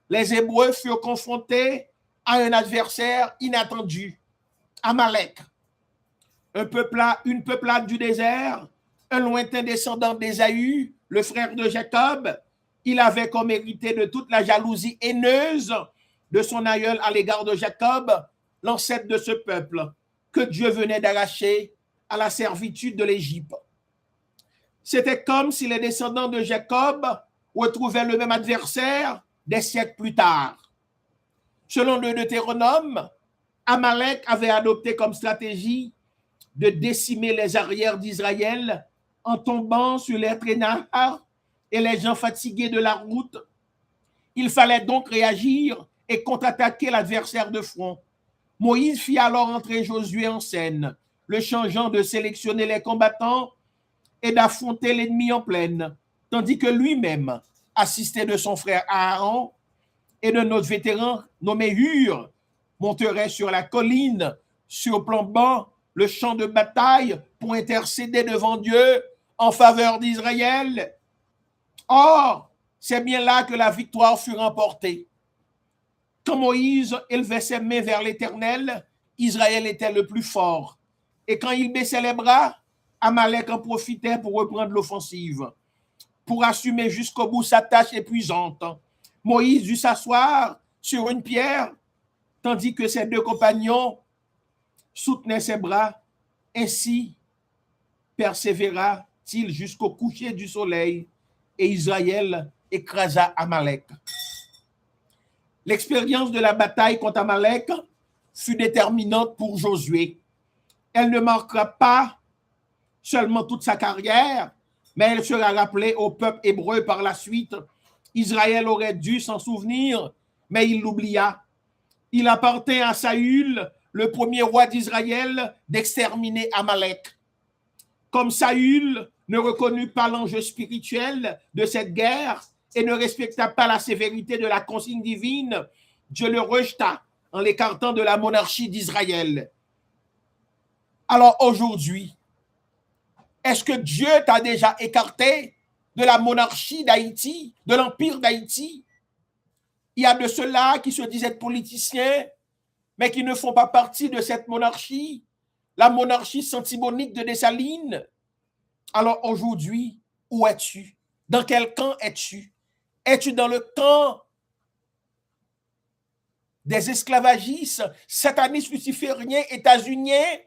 les Hébreux furent confrontés à un adversaire inattendu, Amalek, une peuplade du désert, un lointain descendant d'Ésaü, le frère de Jacob. Il avait comme hérité de toute la jalousie haineuse de son aïeul à l'égard de Jacob, l'ancêtre de ce peuple, que Dieu venait d'arracher à la servitude de l'Égypte. C'était comme si les descendants de Jacob retrouvaient le même adversaire des siècles plus tard. Selon le Deutéronome, Amalek avait adopté comme stratégie de décimer les arrières d'Israël en tombant sur les traînards et les gens fatigués de la route. Il fallait donc réagir et contre-attaquer l'adversaire de front. Moïse fit alors entrer Josué en scène, le changeant de sélectionner les combattants et d'affronter l'ennemi en plaine, tandis que lui-même, assisté de son frère Aaron et de notre vétéran nommé Hur, monterait sur la colline, surplombant le champ de bataille pour intercéder devant Dieu en faveur d'Israël. Or, c'est bien là que la victoire fut remportée. Quand Moïse élevait ses mains vers l'Éternel, Israël était le plus fort. Et quand il baissait les bras, Amalek en profitait pour reprendre l'offensive, pour assumer jusqu'au bout sa tâche épuisante. Moïse dut s'asseoir sur une pierre, tandis que ses deux compagnons soutenaient ses bras. Ainsi persévéra-t-il jusqu'au coucher du soleil, et Israël écrasa Amalek. L'expérience de la bataille contre Amalek fut déterminante pour Josué. Elle ne marquera pas seulement toute sa carrière, mais elle sera rappelée au peuple hébreu par la suite. Israël aurait dû s'en souvenir, mais il l'oublia. Il appartint à Saül, le premier roi d'Israël, d'exterminer Amalek. Comme Saül ne reconnut pas l'enjeu spirituel de cette guerre et ne respecta pas la sévérité de la consigne divine, Dieu le rejeta en l'écartant de la monarchie d'Israël. Alors aujourd'hui, est-ce que Dieu t'a déjà écarté de la monarchie d'Haïti, de l'empire d'Haïti? Il y a de ceux-là qui se disent être politiciens, mais qui ne font pas partie de cette monarchie, la monarchie santibonique de Dessalines. Alors aujourd'hui, où es-tu? Dans quel camp es-tu? Es-tu dans le camp des esclavagistes, satanistes, lucifériens, états-uniens?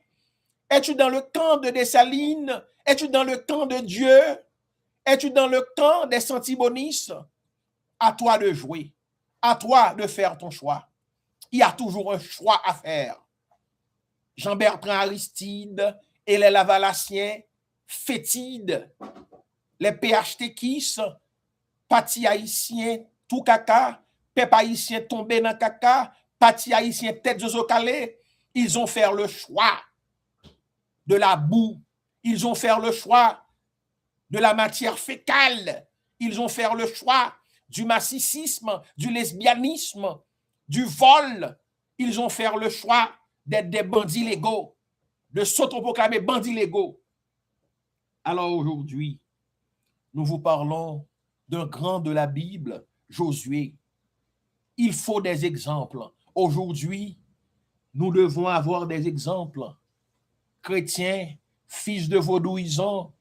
Es-tu dans le camp de Dessalines? Es-tu dans le camp de Dieu? Es-tu dans le camp des santibonistes? À toi de jouer, à toi de faire ton choix. Il y a toujours un choix à faire. Jean-Bertrand Aristide et les Lavalassiens fétides, les PHTKistes, Pati haïtien tout caca, peuple haïtien tombé dans caca, Pati haïtien tête de zocalé, ils ont fait le choix de la boue, ils ont fait le choix de la matière fécale, ils ont fait le choix du massicisme, du lesbianisme, du vol, ils ont fait le choix d'être des bandits légaux. de s'autoproclamer bandits légaux. Alors aujourd'hui, nous vous parlons d'un grand de la Bible, Josué. Il faut des exemples. Aujourd'hui, nous devons avoir des exemples. Chrétiens, fils de vaudouisants,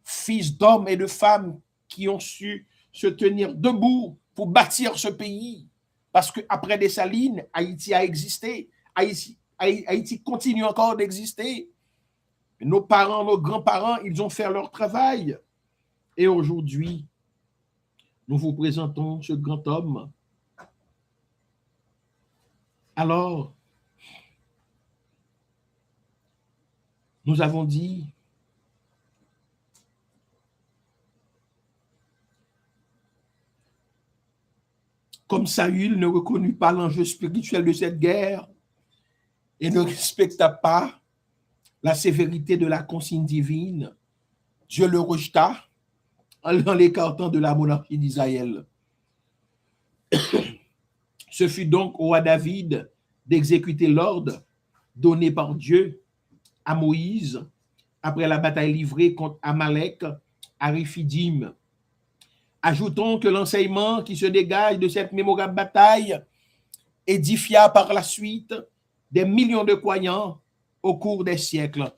fils d'hommes et de femmes qui ont su se tenir debout pour bâtir ce pays. Parce qu'après Dessalines, Haïti a existé. Haïti continue encore d'exister. Nos parents, nos grands-parents, ils ont fait leur travail. Et aujourd'hui, nous vous présentons ce grand homme. Alors, nous avons dit, comme Saül ne reconnut pas l'enjeu spirituel de cette guerre et ne respecta pas la sévérité de la consigne divine, Dieu le rejeta en l'écartant de la monarchie d'Israël. Ce fut donc au roi David d'exécuter l'ordre donné par Dieu à Moïse après la bataille livrée contre Amalek à Riphidim. Ajoutons que l'enseignement qui se dégage de cette mémorable bataille édifia par la suite des millions de croyants au cours des siècles.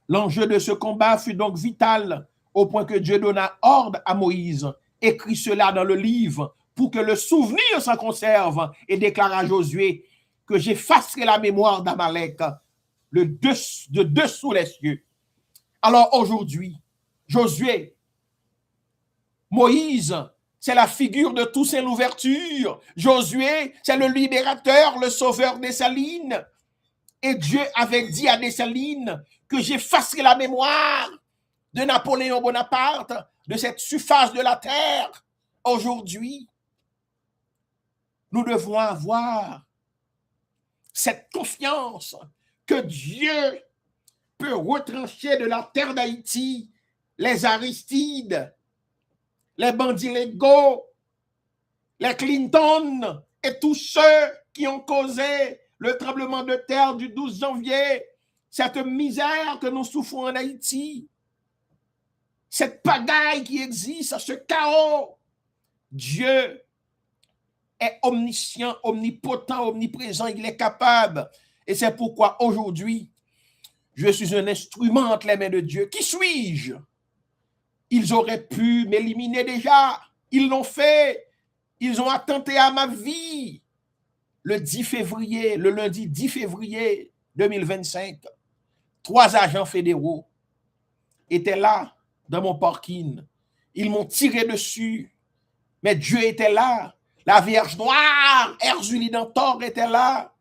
L'enjeu de ce combat fut donc vital au point que Dieu donna ordre à Moïse, écrit cela dans le livre pour que le souvenir s'en conserve, et déclara à Josué que j'effacerai la mémoire d'Amalek de dessous les cieux. Alors aujourd'hui, Josué, Moïse, c'est la figure de Toussaint Louverture. Josué, c'est le libérateur, le sauveur Dessalines. Et Dieu avait dit à Dessalines que j'effacerai la mémoire de Napoléon Bonaparte de cette surface de la terre. Aujourd'hui, nous devons avoir cette confiance que Dieu peut retrancher de la terre d'Haïti les Aristides, les bandits légaux, les Clinton et tous ceux qui ont causé le tremblement de terre du 12 janvier, cette misère que nous souffrons en Haïti, cette pagaille qui existe, ce chaos. Dieu est omniscient, omnipotent, omniprésent, il est capable. Et c'est pourquoi aujourd'hui, je suis un instrument entre les mains de Dieu. Qui suis-je? Ils auraient pu m'éliminer déjà. Ils l'ont fait. Ils ont attenté à ma vie. Le lundi 10 février 2025, 3 agents fédéraux étaient là dans mon parking. Ils m'ont tiré dessus. Mais Dieu était là. La Vierge Noire, Erzuli-Dantor était là.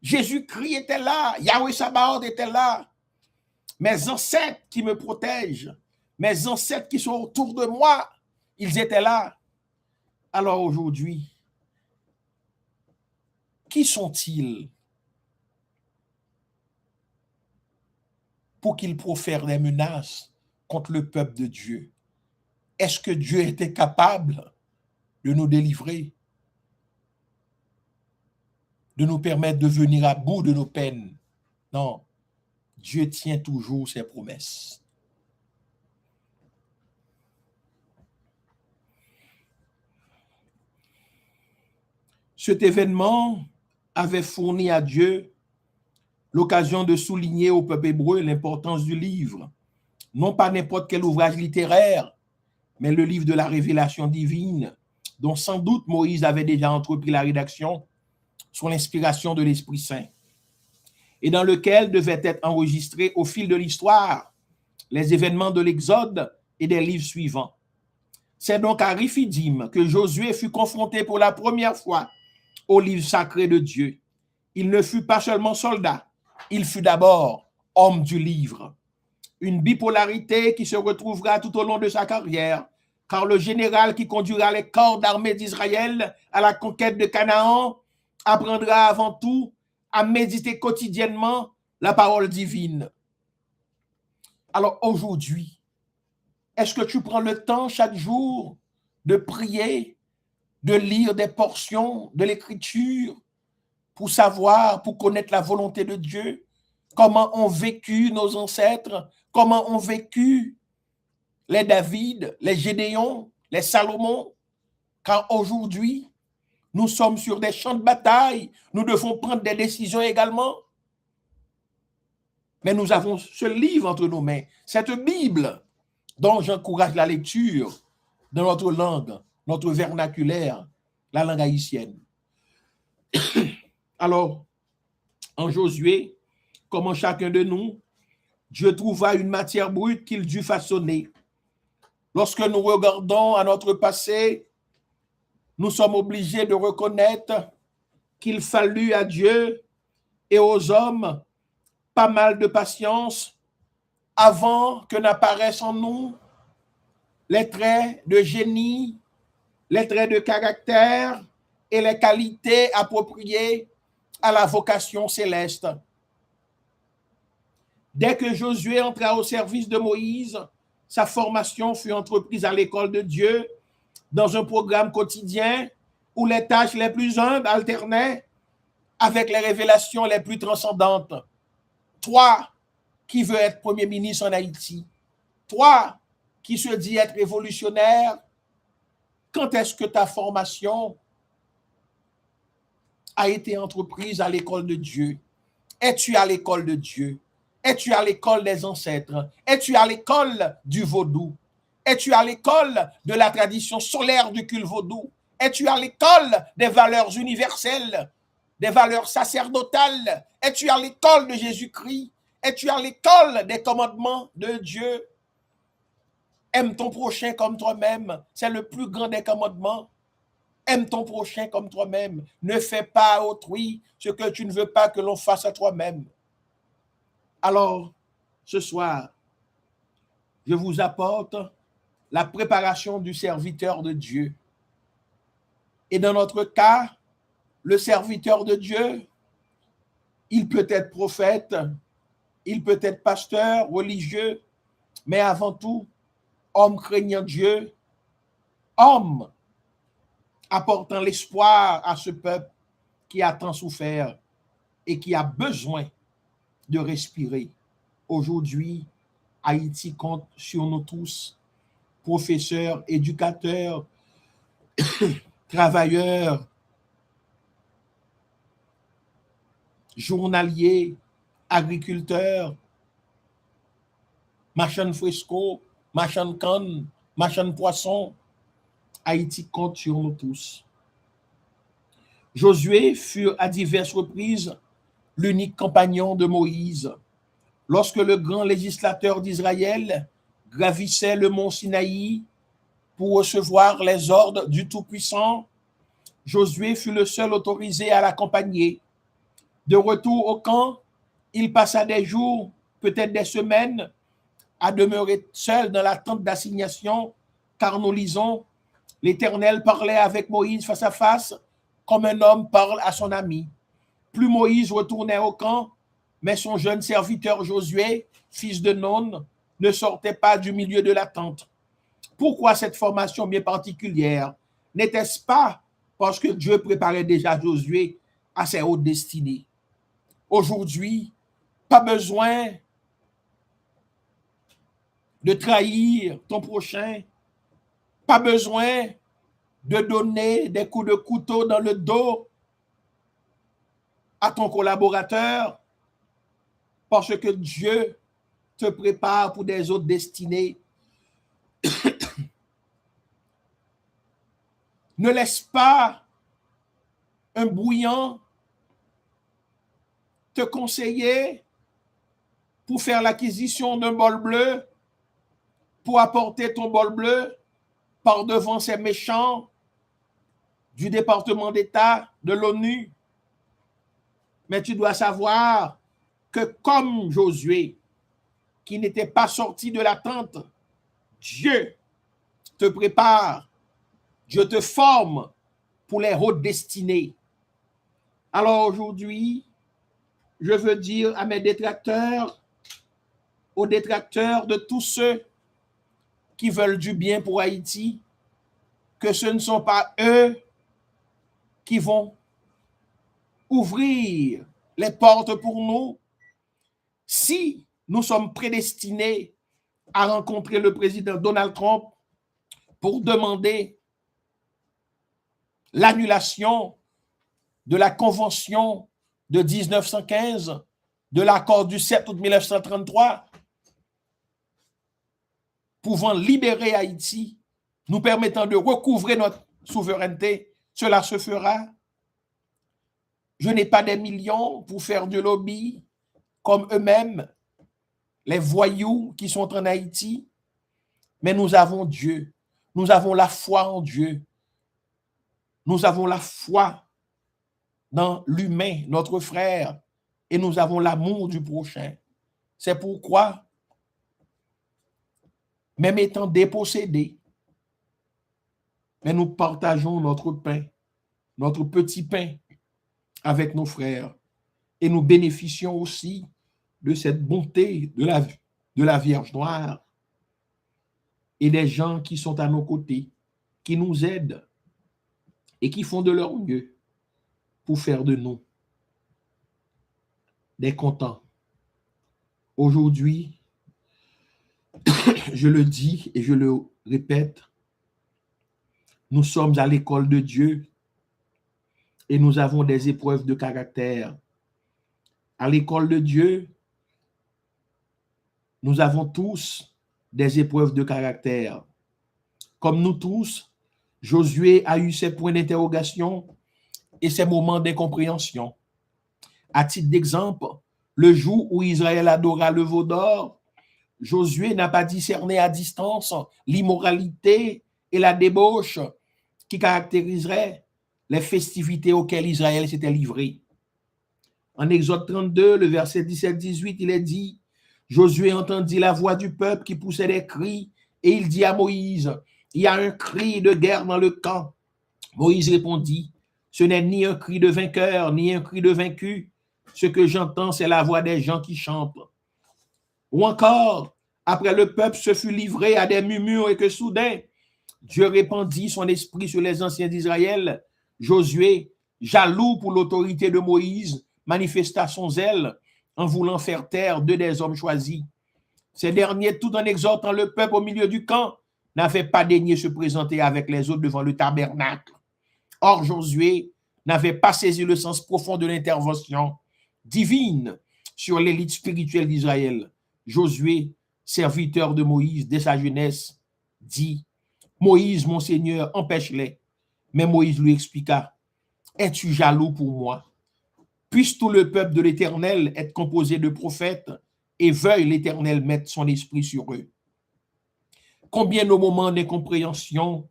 Jésus-Christ était là. Yahweh Sabaoth était là. Mes ancêtres qui me protègent, mes ancêtres qui sont autour de moi, ils étaient là. Alors aujourd'hui, qui sont-ils pour qu'ils profèrent des menaces contre le peuple de Dieu? Est-ce que Dieu était capable de nous délivrer, de nous permettre de venir à bout de nos peines? Non, Dieu tient toujours ses promesses. Cet événement avait fourni à Dieu l'occasion de souligner au peuple hébreu l'importance du livre. Non pas n'importe quel ouvrage littéraire, mais le livre de la révélation divine, dont sans doute Moïse avait déjà entrepris la rédaction sous l'inspiration de l'Esprit Saint, et dans lequel devaient être enregistrés au fil de l'histoire les événements de l'Exode et des livres suivants. C'est donc à Riphidim que Josué fut confronté pour la première fois au livre sacré de Dieu. Il ne fut pas seulement soldat, il fut d'abord homme du livre. Une bipolarité qui se retrouvera tout au long de sa carrière, car le général qui conduira les corps d'armée d'Israël à la conquête de Canaan apprendra avant tout à méditer quotidiennement la parole divine. Alors aujourd'hui, est-ce que tu prends le temps chaque jour de prier, de lire des portions de l'Écriture pour savoir, pour connaître la volonté de Dieu? comment ont vécu nos ancêtres, comment ont vécu les David, les Gédéon, les Salomon, car aujourd'hui, nous sommes sur des champs de bataille, nous devons prendre des décisions également. Mais nous avons ce livre entre nos mains, cette Bible, dont j'encourage la lecture dans notre langue, notre vernaculaire, la langue haïtienne. Alors, en Josué, comme en chacun de nous, Dieu trouva une matière brute qu'il dut façonner. Lorsque nous regardons à notre passé, nous sommes obligés de reconnaître qu'il fallut à Dieu et aux hommes pas mal de patience avant que n'apparaissent en nous les traits de génie, les traits de caractère et les qualités appropriées à la vocation céleste. Dès que Josué entra au service de Moïse, sa formation fut entreprise à l'école de Dieu dans un programme quotidien où les tâches les plus humbles alternaient avec les révélations les plus transcendantes. Toi qui veux être Premier ministre en Haïti, toi qui se dis être révolutionnaire, quand est-ce que ta formation a été entreprise à l'école de Dieu? Es-tu à l'école de Dieu? Es-tu à l'école des ancêtres? Es-tu à l'école du vaudou? Es-tu à l'école de la tradition solaire du culte vaudou? Es-tu à l'école des valeurs universelles, des valeurs sacerdotales? Es-tu à l'école de Jésus-Christ? Es-tu à l'école des commandements de Dieu? Aime ton prochain comme toi-même. C'est le plus grand des commandements. Aime ton prochain comme toi-même. Ne fais pas à autrui ce que tu ne veux pas que l'on fasse à toi-même. Alors, ce soir, je vous apporte la préparation du serviteur de Dieu. Et dans notre cas, le serviteur de Dieu, il peut être prophète, il peut être pasteur, religieux, mais avant tout, homme craignant Dieu, homme apportant l'espoir à ce peuple qui a tant souffert et qui a besoin de respirer. Aujourd'hui, Haïti compte sur nous tous, professeurs, éducateurs, travailleurs, journaliers, agriculteurs, marchands fresco, marchands canne, marchands poisson. Haïti compte sur nous tous. Josué fut à diverses reprises l'unique compagnon de Moïse. Lorsque le grand législateur d'Israël gravissait le mont Sinaï pour recevoir les ordres du Tout-Puissant, Josué fut le seul autorisé à l'accompagner. De retour au camp, il passa des jours, peut-être des semaines, à demeurer seul dans la tente d'assignation, car nous lisons, l'Éternel parlait avec Moïse face à face, comme un homme parle à son ami. Plus Moïse retournait au camp, mais son jeune serviteur Josué, fils de Nun, ne sortait pas du milieu de la tente. Pourquoi cette formation bien particulière? N'était-ce pas parce que Dieu préparait déjà Josué à ses hautes destinées? Aujourd'hui, pas besoin de trahir ton prochain, pas besoin de donner des coups de couteau dans le dos à ton collaborateur, parce que Dieu te prépare pour des autres destinées. Ne laisse pas un bouillant te conseiller pour faire l'acquisition d'un bol bleu, pour apporter ton bol bleu par devant ces méchants du département d'État, de l'ONU. Mais tu dois savoir que comme Josué, qui n'était pas sorti de la tente, Dieu te prépare, Dieu te forme pour les hautes destinées. Alors aujourd'hui, je veux dire à mes détracteurs, aux détracteurs de tous ceux qui veulent du bien pour Haïti, que ce ne sont pas eux qui vont ouvrir les portes pour nous, Si nous sommes prédestinés à rencontrer le président Donald Trump pour demander l'annulation de la convention de 1915, de l'accord du 7 août 1933, pouvant libérer Haïti, nous permettant de recouvrer notre souveraineté, cela se fera. Je n'ai pas des millions pour faire du lobby comme eux-mêmes, les voyous qui sont en Haïti, mais nous avons Dieu, nous avons la foi en Dieu, nous avons la foi dans l'humain, notre frère, et nous avons l'amour du prochain. C'est pourquoi, même étant dépossédés, mais nous partageons notre pain, notre petit pain avec nos frères, et nous bénéficions aussi de cette bonté de la Vierge Noire et des gens qui sont à nos côtés, qui nous aident et qui font de leur mieux pour faire de nous des contents. Aujourd'hui, je le dis et je le répète, nous sommes à l'école de Dieu et nous avons des épreuves de caractère. À l'école de Dieu, nous avons tous des épreuves de caractère. Comme nous tous, Josué a eu ses points d'interrogation et ses moments d'incompréhension. À titre d'exemple, le jour où Israël adora le veau d'or, Josué n'a pas discerné à distance l'immoralité et la débauche qui caractériseraient les festivités auxquelles Israël s'était livré. En Exode 32, le verset 17-18, il est dit, Josué entendit la voix du peuple qui poussait des cris et il dit à Moïse, il y a un cri de guerre dans le camp. Moïse répondit, ce n'est ni un cri de vainqueur, ni un cri de vaincu. Ce que j'entends, c'est la voix des gens qui chantent. Ou encore, après le peuple se fut livré à des murmures et que soudain, Dieu répandit son esprit sur les anciens d'Israël. Josué, jaloux pour l'autorité de Moïse, manifesta son zèle en voulant faire taire deux des hommes choisis. Ces derniers, tout en exhortant le peuple au milieu du camp, n'avaient pas daigné se présenter avec les autres devant le tabernacle. Or, Josué n'avait pas saisi le sens profond de l'intervention divine sur l'élite spirituelle d'Israël. Josué, serviteur de Moïse dès sa jeunesse, dit « Moïse, mon Seigneur, empêche-les. » Mais Moïse lui expliqua « Es-tu jaloux pour moi? Puisse tout le peuple de l'Éternel être composé de prophètes et veuille l'Éternel mettre son esprit sur eux. » Combien nos moments d'incompréhension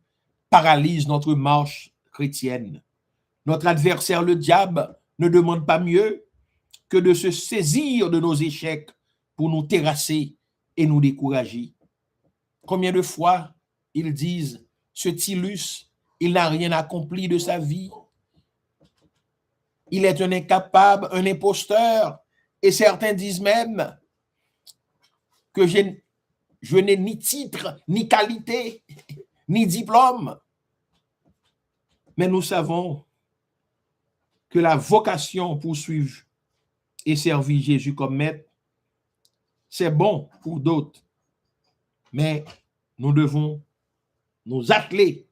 paralysent notre marche chrétienne. Notre adversaire, le diable, ne demande pas mieux que de se saisir de nos échecs pour nous terrasser et nous décourager. Combien de fois ils disent, ce Tylus, il n'a rien accompli de sa vie. Il est un incapable, un imposteur. Et certains disent même que je n'ai ni titre, ni qualité, ni diplôme. Mais nous savons que la vocation pour suivre et servir Jésus comme maître, c'est bon pour d'autres. Mais nous devons nous atteler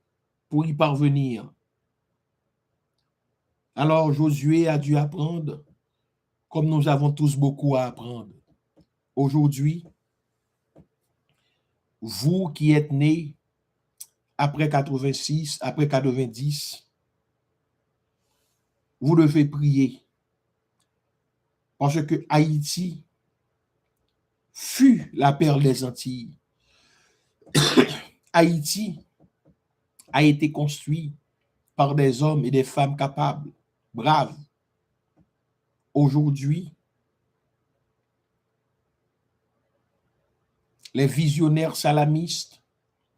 pour y parvenir. Alors Josué a dû apprendre, comme nous avons tous beaucoup à apprendre. Aujourd'hui, vous qui êtes nés après 86, après 90, vous devez prier. Parce que Haïti fut la perle des Antilles. Haïti a été construit par des hommes et des femmes capables, braves. Aujourd'hui, les visionnaires salamistes,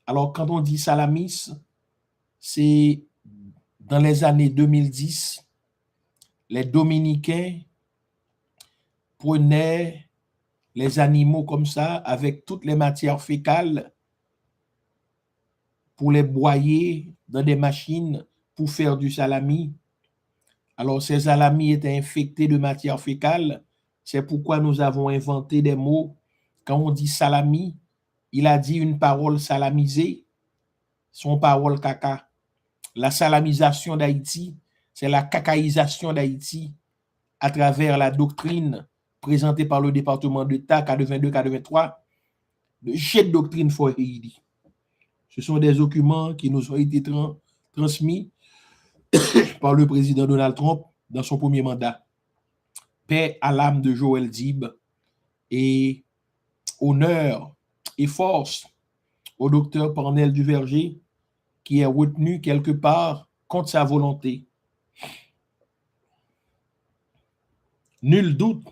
alors quand on dit salamistes, c'est dans les années 2010, les Dominicains prenaient les animaux comme ça, avec toutes les matières fécales, pour les broyer dans des machines pour faire du salami. Alors, ces salamis étaient infectés de matière fécale C'est pourquoi nous avons inventé des mots. Quand on dit salami, il a dit une parole salamisée, son parole caca. La salamisation d'Haïti, c'est la cacaïsation d'Haïti à travers la doctrine présentée par le département d'État 82-83, le jet de doctrine for Haiti. Ce sont des documents qui nous ont été transmis par le président Donald Trump dans son premier mandat. Paix à l'âme de Joël Dib et honneur et force au docteur Parnell Duverger qui est retenu quelque part contre sa volonté. Nul doute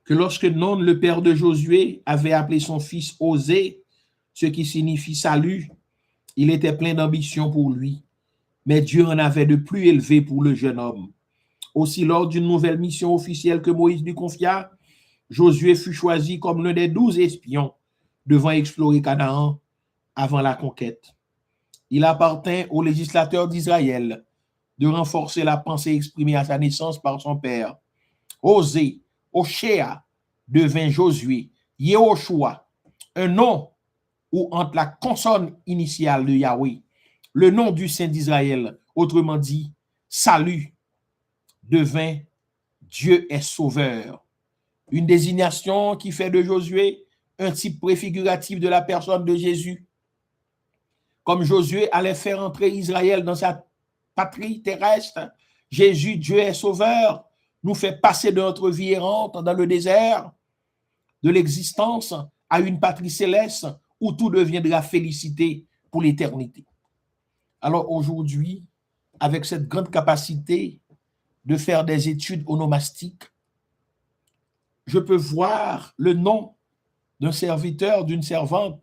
que lorsque Non, le père de Josué, avait appelé son fils Osée, ce qui signifie salut, il était plein d'ambition pour lui, mais Dieu en avait de plus élevé pour le jeune homme. Aussi, lors d'une nouvelle mission officielle que Moïse lui confia, Josué fut choisi comme l'un des 12 espions devant explorer Canaan avant la conquête. Il appartint au législateur d'Israël de renforcer la pensée exprimée à sa naissance par son père. Osée, Oshéa devint Josué, Yehoshua, un nom où entre la consonne initiale de Yahweh, le nom du Saint d'Israël, autrement dit, salut, devint Dieu est sauveur. Une désignation qui fait de Josué un type préfiguratif de la personne de Jésus. Comme Josué allait faire entrer Israël dans sa patrie terrestre, Jésus, Dieu est sauveur, nous fait passer de notre vie errante dans le désert de l'existence à une patrie céleste où tout deviendra félicité pour l'éternité. Alors aujourd'hui, avec cette grande capacité de faire des études onomastiques, je peux voir le nom d'un serviteur, d'une servante,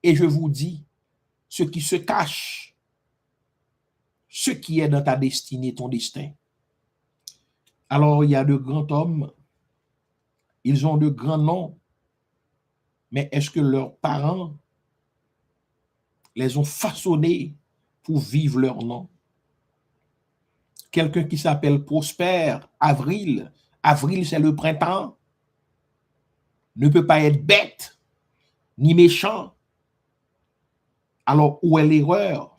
et je vous dis ce qui se cache, ce qui est dans ta destinée, ton destin. Alors, il y a de grands hommes, ils ont de grands noms, mais est-ce que leurs parents les ont façonnés pour vivre leur nom? Quelqu'un qui s'appelle Prosper, Avril, Avril c'est le printemps, ne peut pas être bête, ni méchant. Alors, où est l'erreur?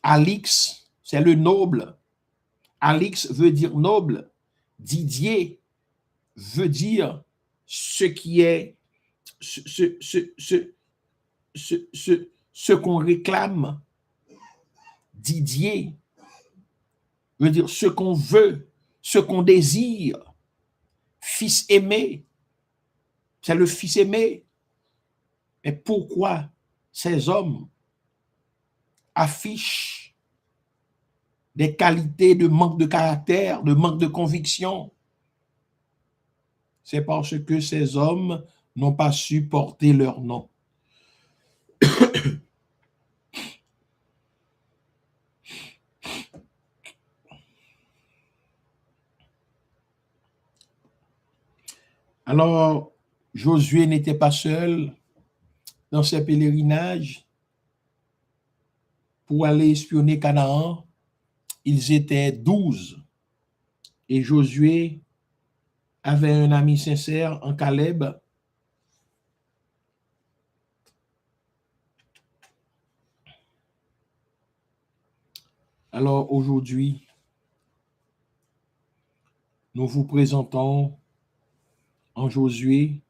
Alix, c'est le noble. Alix veut dire noble. Didier veut dire ce qui est, ce qu'on réclame. Didier veut dire ce qu'on veut, ce qu'on désire. Fils aimé, c'est le fils aimé. Mais pourquoi ces hommes affichent des qualités de manque de caractère, de manque de conviction? C'est parce que ces hommes n'ont pas su porter leur nom. Alors, Josué n'était pas seul dans ses pèlerinages pour aller espionner Canaan. Ils étaient 12. Et Josué avait un ami sincère en Caleb. Alors aujourd'hui, nous vous présentons en Josué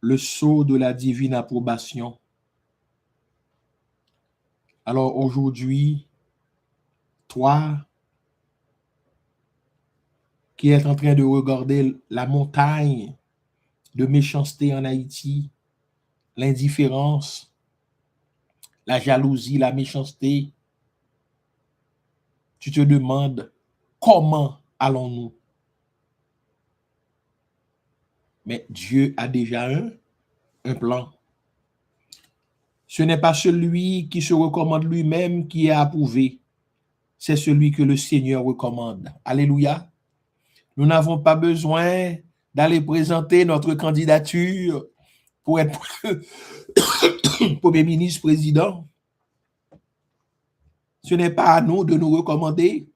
le sceau de la divine approbation. Alors aujourd'hui, toi qui es en train de regarder la montagne de méchanceté en Haïti, l'indifférence, la jalousie, la méchanceté, tu te demandes comment allons-nous? Mais Dieu a déjà un plan. Ce n'est pas celui qui se recommande lui-même qui est approuvé. C'est celui que le Seigneur recommande. Alléluia. Nous n'avons pas besoin d'aller présenter notre candidature pour être Premier ministre, président. Ce n'est pas à nous de nous recommander,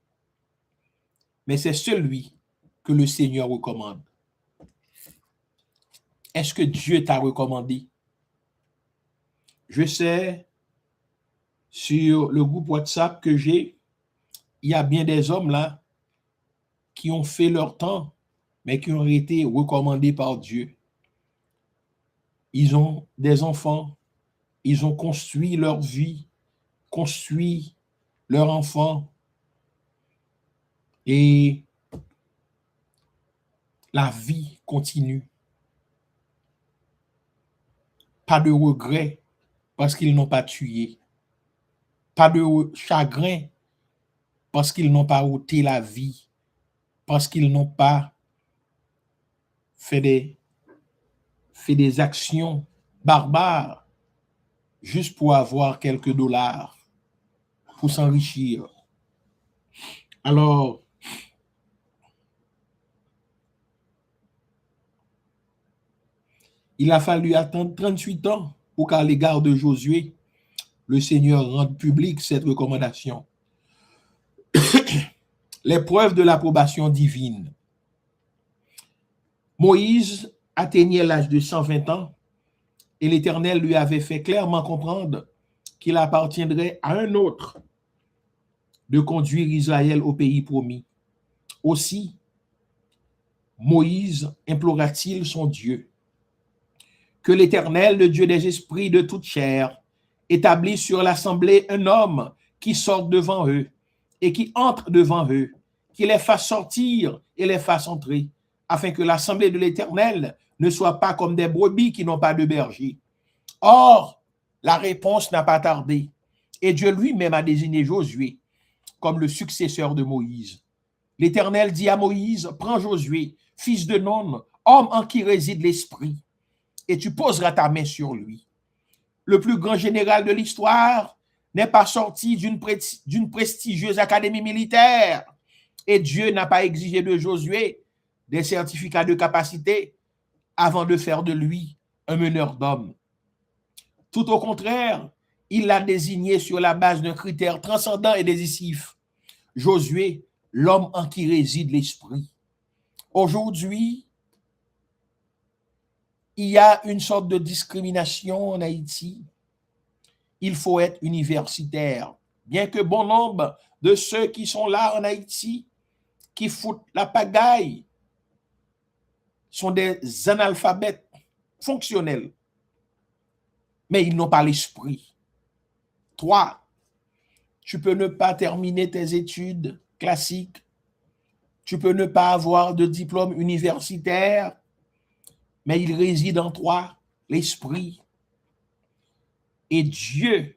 mais c'est celui que le Seigneur recommande? Est-ce que Dieu t'a recommandé? Je sais, sur le groupe WhatsApp que j'ai, il y a bien des hommes là qui ont fait leur temps, mais qui ont été recommandés par Dieu. Ils ont des enfants, ils ont construit leur vie, construit leur enfant, et la vie continue. Pas de regret parce qu'ils n'ont pas tué. Pas de chagrin parce qu'ils n'ont pas ôté la vie, parce qu'ils n'ont pas fait des actions barbares juste pour avoir quelques dollars, pour s'enrichir. Alors, il a fallu attendre 38 ans pour qu'à l'égard de Josué, le Seigneur rende publique cette recommandation. Les preuves de l'approbation divine. Moïse atteignait l'âge de 120 ans et l'Éternel lui avait fait clairement comprendre qu'il appartiendrait à un autre de conduire Israël au pays promis. Aussi, Moïse implora-t-il son Dieu que l'Éternel, le Dieu des esprits de toute chair, établisse sur l'assemblée un homme qui sorte devant eux et qui entre devant eux, qui les fasse sortir et les fasse entrer, afin que l'assemblée de l'Éternel ne soit pas comme des brebis qui n'ont pas de berger. Or, la réponse n'a pas tardé, et Dieu lui-même a désigné Josué comme le successeur de Moïse. L'Éternel dit à Moïse, prends Josué, fils de Nun, homme en qui réside l'esprit, et tu poseras ta main sur lui. Le plus grand général de l'histoire n'est pas sorti d'une prestigieuse académie militaire, et Dieu n'a pas exigé de Josué des certificats de capacité avant de faire de lui un meneur d'hommes. Tout au contraire, il l'a désigné sur la base d'un critère transcendant et décisif. Josué, l'homme en qui réside l'esprit. Aujourd'hui, il y a une sorte de discrimination en Haïti. Il faut être universitaire. Bien que bon nombre de ceux qui sont là en Haïti, qui foutent la pagaille, sont des analphabètes fonctionnels, mais ils n'ont pas l'esprit. 3, tu peux ne pas terminer tes études classiques, tu peux ne pas avoir de diplôme universitaire, mais il réside en toi l'esprit. Et Dieu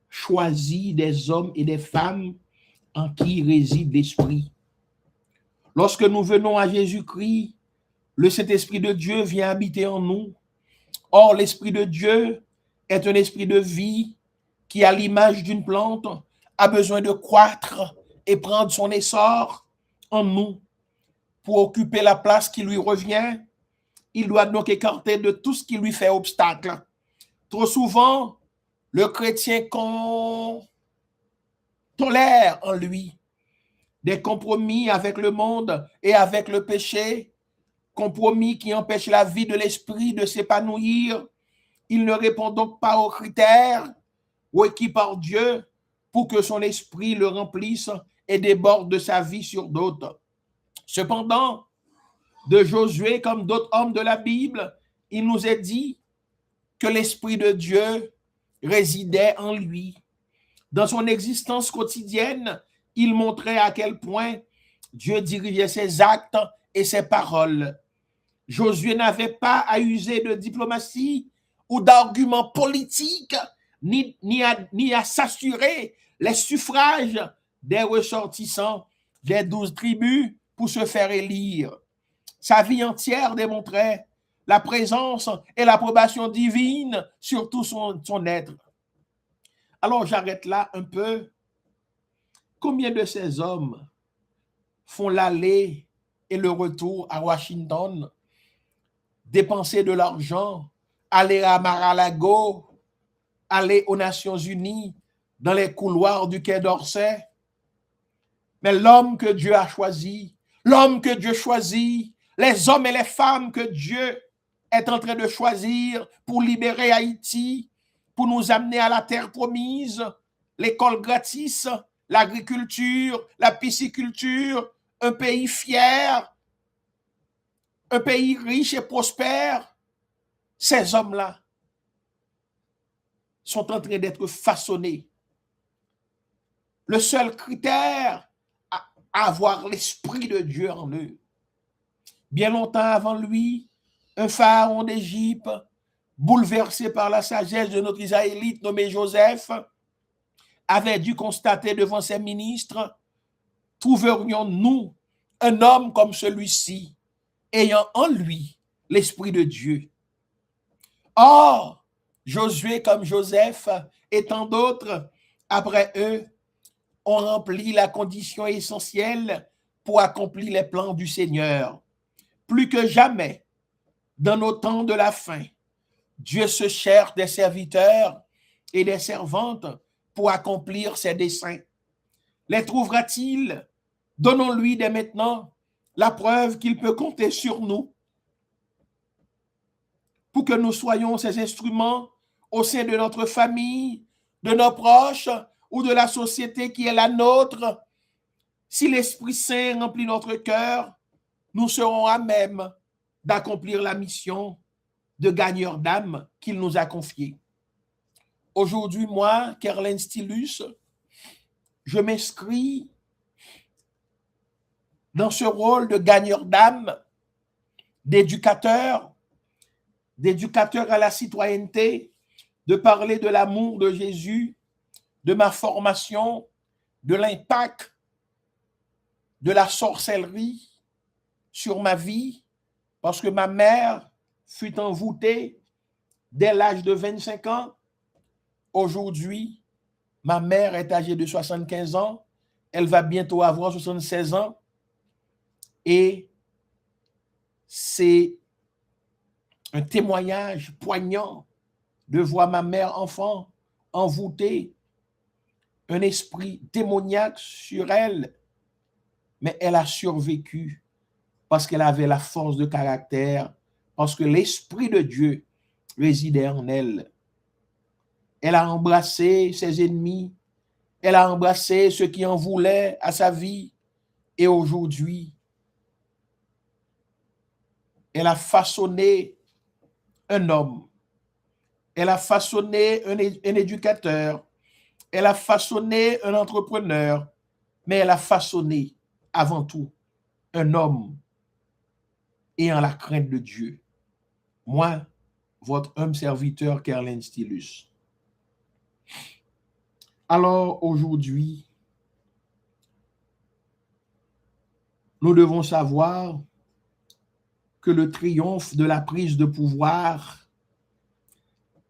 choisit des hommes et des femmes en qui réside l'esprit. Lorsque nous venons à Jésus-Christ, le Saint-Esprit de Dieu vient habiter en nous. Or, l'Esprit de Dieu est un esprit de vie qui, à l'image d'une plante, a besoin de croître et prendre son essor en nous. Pour occuper la place qui lui revient, il doit donc écarter de tout ce qui lui fait obstacle. Trop souvent, le chrétien tolère en lui des compromis avec le monde et avec le péché, compromis qui empêchent la vie de l'esprit de s'épanouir. Il ne répond donc pas aux critères requis par Dieu pour que son esprit le remplisse et déborde de sa vie sur d'autres. Cependant, de Josué comme d'autres hommes de la Bible, il nous est dit que l'Esprit de Dieu résidait en lui. Dans son existence quotidienne, il montrait à quel point Dieu dirigeait ses actes et ses paroles. Josué n'avait pas à user de diplomatie ou d'arguments politiques, ni à s'assurer les suffrages des ressortissants des 12 tribus pour se faire élire. Sa vie entière démontrait la présence et l'approbation divine sur tout son être. Alors j'arrête là un peu. Combien de ces hommes font l'aller et le retour à Washington, dépenser de l'argent, aller à Mar-a-Lago, aller aux Nations Unies, dans les couloirs du Quai d'Orsay, Mais l'homme que Dieu a choisi, l'homme que Dieu choisit, les hommes et les femmes que Dieu est en train de choisir pour libérer Haïti, pour nous amener à la terre promise, l'école gratis, l'agriculture, la pisciculture, un pays fier, un pays riche et prospère. Ces hommes-là sont en train d'être façonnés. Le seul critère, avoir l'esprit de Dieu en eux. Bien longtemps avant lui, un pharaon d'Égypte, bouleversé par la sagesse de notre Israélite nommé Joseph, avait dû constater devant ses ministres, trouverions-nous un homme comme celui-ci, ayant en lui l'esprit de Dieu. Or, Josué comme Joseph et tant d'autres, après eux, ont rempli la condition essentielle pour accomplir les plans du Seigneur. Plus que jamais, dans nos temps de la fin, Dieu se cherche des serviteurs et des servantes pour accomplir ses desseins. Les trouvera-t-il? Donnons-lui dès maintenant la preuve qu'il peut compter sur nous pour que nous soyons ses instruments au sein de notre famille, de nos proches ou de la société qui est la nôtre. Si l'Esprit Saint remplit notre cœur, nous serons à même d'accomplir la mission de gagneur d'âme qu'il nous a confiée. Aujourd'hui, moi, Kerlen Stylus, je m'inscris dans ce rôle de gagneur d'âme, d'éducateur à la citoyenneté, de parler de l'amour de Jésus, de ma formation, de l'impact de la sorcellerie sur ma vie, parce que ma mère fut envoûtée dès l'âge de 25 ans. Aujourd'hui, ma mère est âgée de 75 ans. Elle va bientôt avoir 76 ans. Et c'est un témoignage poignant de voir ma mère enfant envoûtée, un esprit démoniaque sur elle, mais elle a survécu parce qu'elle avait la force de caractère, parce que l'Esprit de Dieu résidait en elle. Elle a embrassé ses ennemis, elle a embrassé ceux qui en voulaient à sa vie, et aujourd'hui, elle a façonné un homme, elle a façonné un éducateur, elle a façonné un entrepreneur, mais elle a façonné avant tout un homme ayant la crainte de Dieu. Moi, votre humble serviteur Kerlen Stylus. Alors aujourd'hui, nous devons savoir que le triomphe de la prise de pouvoir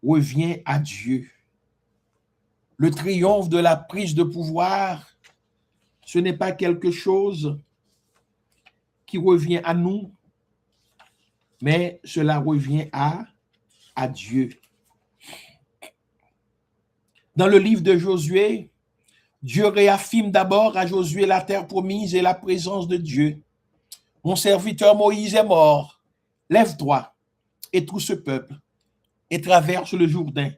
revient à Dieu. Le triomphe de la prise de pouvoir, ce n'est pas quelque chose qui revient à nous, mais cela revient à Dieu. Dans le livre de Josué, Dieu réaffirme d'abord à Josué la terre promise et la présence de Dieu. Mon serviteur Moïse est mort. Lève-toi et tout ce peuple et traverse le Jourdain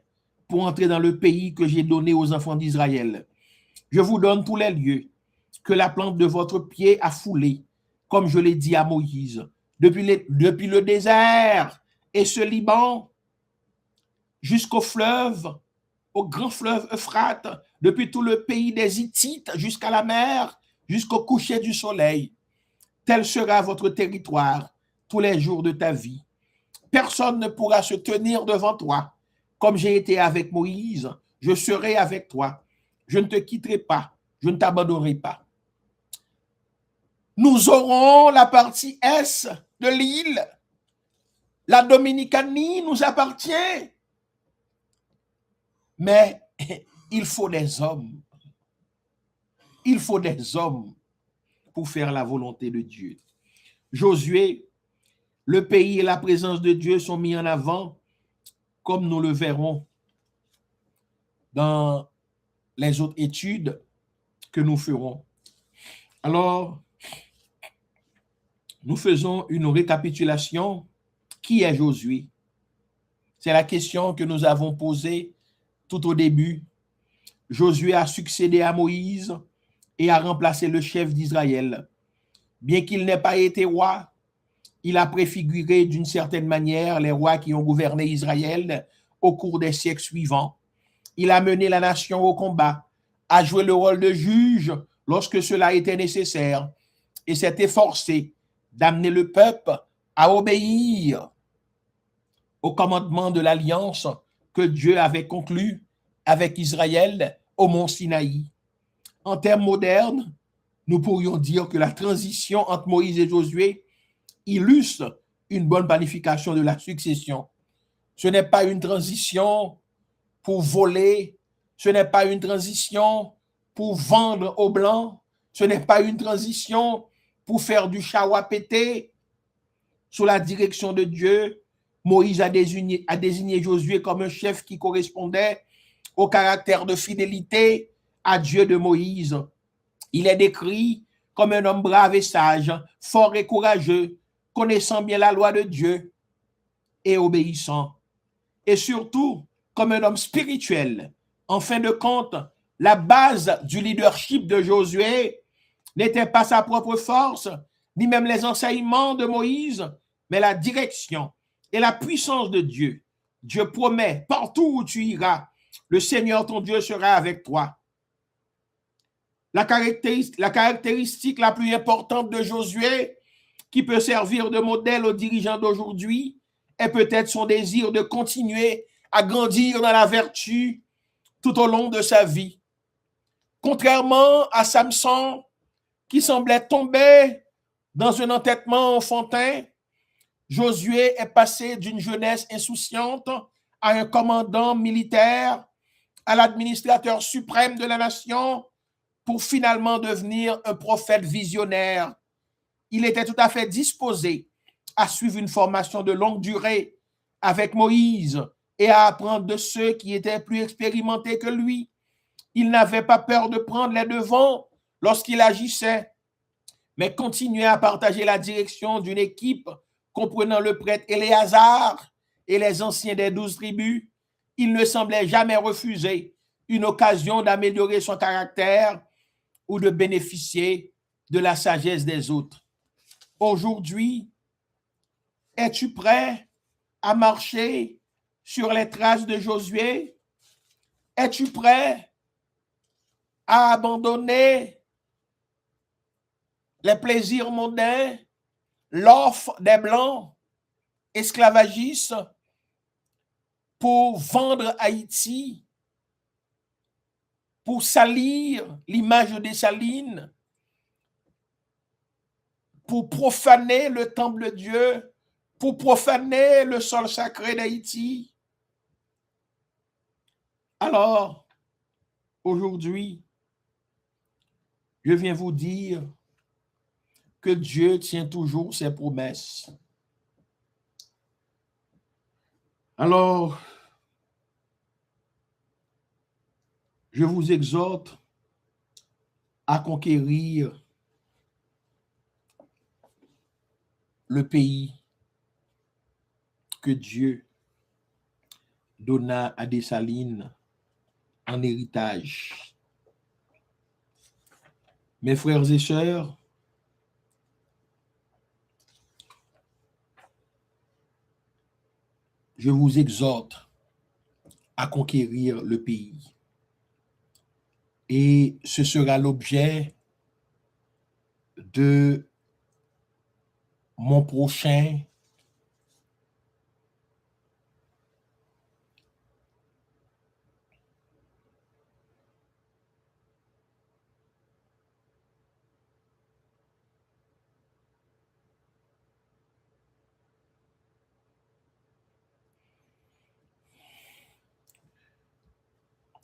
pour entrer dans le pays que j'ai donné aux enfants d'Israël. Je vous donne tous les lieux que la plante de votre pied a foulés, comme je l'ai dit à Moïse, depuis le désert et ce Liban jusqu'au fleuve, au grand fleuve Euphrate, depuis tout le pays des Hittites jusqu'à la mer, jusqu'au coucher du soleil. Tel sera votre territoire tous les jours de ta vie. Personne ne pourra se tenir devant toi. Comme j'ai été avec Moïse, je serai avec toi. Je ne te quitterai pas, je ne t'abandonnerai pas. Nous aurons la partie est de l'île. La Dominicanie nous appartient. Mais il faut des hommes. Il faut des hommes pour faire la volonté de Dieu. Josué, le pays et la présence de Dieu sont mis en avant, comme nous le verrons dans les autres études que nous ferons. Alors, nous faisons une récapitulation. Qui est Josué? C'est la question que nous avons posée tout au début. Josué a succédé à Moïse et a remplacé le chef d'Israël. Bien qu'il n'ait pas été roi, il a préfiguré d'une certaine manière les rois qui ont gouverné Israël au cours des siècles suivants. Il a mené la nation au combat, a joué le rôle de juge lorsque cela était nécessaire et s'est efforcé d'amener le peuple à obéir au commandement de l'alliance que Dieu avait conclu avec Israël au mont Sinaï. En termes modernes, nous pourrions dire que la transition entre Moïse et Josué illustre une bonne planification de la succession. Ce n'est pas une transition pour voler, ce n'est pas une transition pour vendre aux Blancs, ce n'est pas une transition pour faire du chawa pété. Sous la direction de Dieu, Moïse a désigné Josué comme un chef qui correspondait au caractère de fidélité à Dieu de Moïse. Il est décrit comme un homme brave et sage, fort et courageux, connaissant bien la loi de Dieu et obéissant. Et surtout, comme un homme spirituel. En fin de compte, la base du leadership de Josué n'était pas sa propre force, ni même les enseignements de Moïse, mais la direction et la puissance de Dieu. Dieu promet, partout où tu iras, le Seigneur ton Dieu sera avec toi. La caractéristique la plus importante de Josué, qui peut servir de modèle aux dirigeants d'aujourd'hui, est peut-être son désir de continuer à grandir dans la vertu tout au long de sa vie. Contrairement à Samson, qui semblait tomber dans un entêtement enfantin, Josué est passé d'une jeunesse insouciante à un commandant militaire, à l'administrateur suprême de la nation, pour finalement devenir un prophète visionnaire. Il était tout à fait disposé à suivre une formation de longue durée avec Moïse et à apprendre de ceux qui étaient plus expérimentés que lui. Il n'avait pas peur de prendre les devants lorsqu'il agissait, mais continuait à partager la direction d'une équipe comprenant le prêtre Éléazar et les anciens des 12 tribus. Il ne semblait jamais refuser une occasion d'améliorer son caractère ou de bénéficier de la sagesse des autres. Aujourd'hui, es-tu prêt à marcher sur les traces de Josué? Es-tu prêt à abandonner les plaisirs mondains, l'offre des Blancs, esclavagistes, pour vendre Haïti, pour salir l'image des Salines, pour profaner le temple de Dieu, pour profaner le sol sacré d'Haïti? Alors, aujourd'hui, je viens vous dire que Dieu tient toujours ses promesses. Alors, je vous exhorte à conquérir le pays que Dieu donna à Dessalines en héritage. Mes frères et sœurs, je vous exhorte à conquérir le pays. Et ce sera l'objet de mon prochain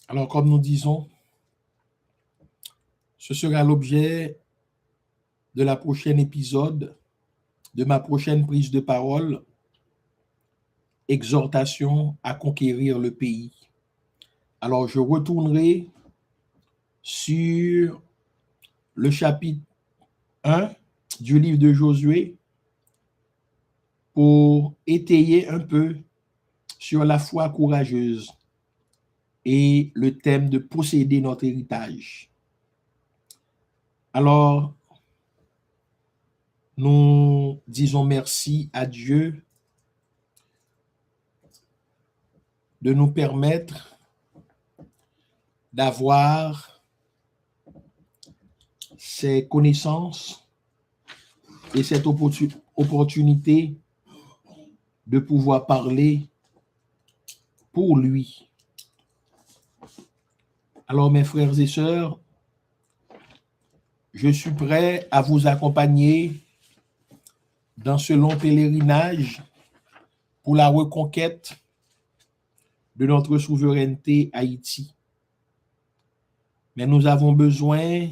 Alors, comme nous disons, ce sera l'objet de la prochaine épisode, de ma prochaine prise de parole, exhortation à conquérir le pays. Alors, je retournerai sur le chapitre 1 du livre de Josué pour étayer un peu sur la foi courageuse et le thème de posséder notre héritage. Alors, nous disons merci à Dieu de nous permettre d'avoir ces connaissances et cette opportunité de pouvoir parler pour lui. Alors, mes frères et sœurs, je suis prêt à vous accompagner dans ce long pèlerinage pour la reconquête de notre souveraineté Haïti. Mais nous avons besoin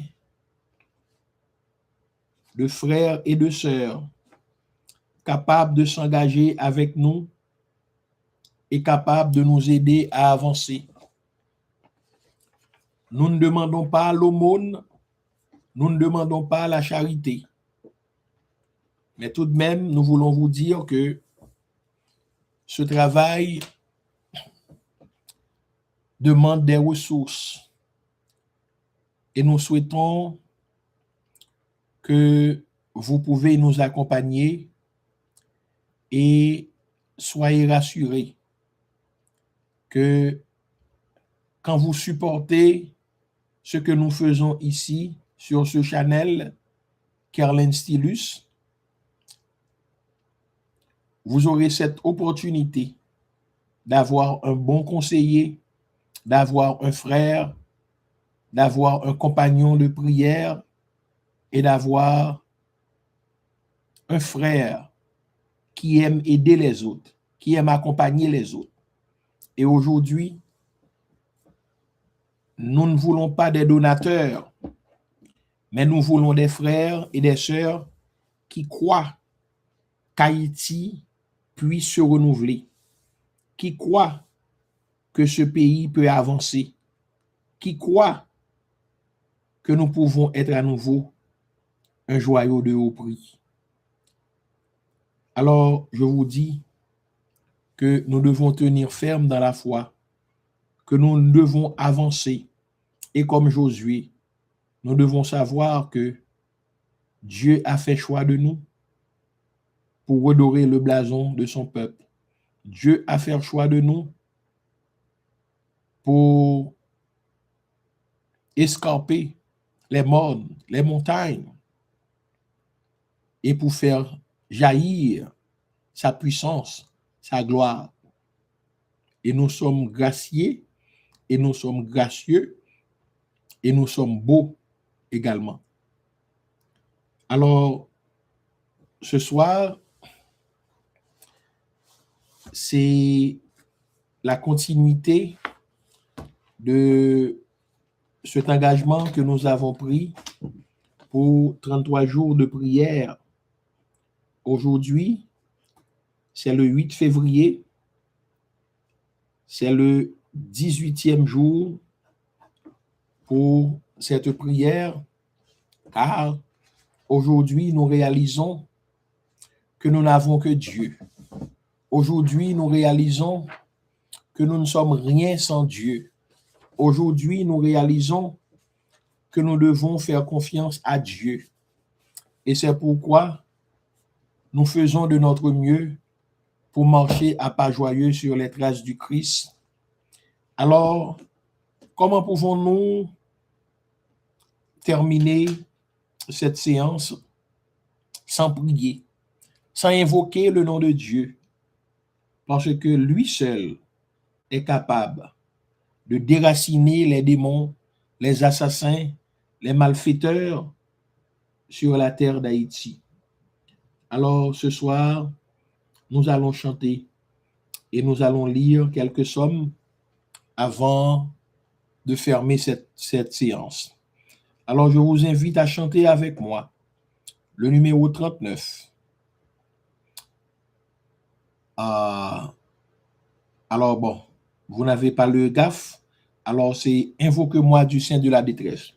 de frères et de sœurs capables de s'engager avec nous et capables de nous aider à avancer. Nous ne demandons pas l'aumône, nous ne demandons pas la charité. Mais tout de même, nous voulons vous dire que ce travail demande des ressources. Et nous souhaitons que vous pouvez nous accompagner et soyez rassurés que quand vous supportez ce que nous faisons ici sur ce channel, Kerlen Stylus, vous aurez cette opportunité d'avoir un bon conseiller, d'avoir un frère, d'avoir un compagnon de prière et d'avoir un frère qui aime aider les autres, qui aime accompagner les autres. Et aujourd'hui, nous ne voulons pas des donateurs, mais nous voulons des frères et des sœurs qui croient qu'Haïti puisse se renouveler, qui croient que ce pays peut avancer, qui croient que nous pouvons être à nouveau un joyau de haut prix. Alors, je vous dis que nous devons tenir ferme dans la foi, que nous devons avancer. Et comme Josué, nous devons savoir que Dieu a fait choix de nous pour redorer le blason de son peuple. Dieu a fait choix de nous pour escarper les mornes, les montagnes, et pour faire jaillir sa puissance, sa gloire. Et nous sommes graciés, et nous sommes gracieux, et nous sommes beaux également. Alors, ce soir, c'est la continuité de cet engagement que nous avons pris pour 33 jours de prière. Aujourd'hui, c'est le 8 février, c'est le 18e jour pour cette prière, car aujourd'hui, nous réalisons que nous n'avons que Dieu. Aujourd'hui, nous réalisons que nous ne sommes rien sans Dieu. Aujourd'hui, nous réalisons que nous devons faire confiance à Dieu. Et c'est pourquoi nous faisons de notre mieux pour marcher à pas joyeux sur les traces du Christ. Alors, comment pouvons-nous terminer cette séance sans prier, sans invoquer le nom de Dieu? Parce que lui seul est capable de déraciner les démons, les assassins, les malfaiteurs sur la terre d'Haïti. Alors, ce soir, nous allons chanter et nous allons lire quelques psaumes avant de fermer cette séance. Alors, je vous invite à chanter avec moi le numéro 39. Alors, bon, vous n'avez pas le gaffe, alors c'est « Invoque-moi du sein de la détresse ».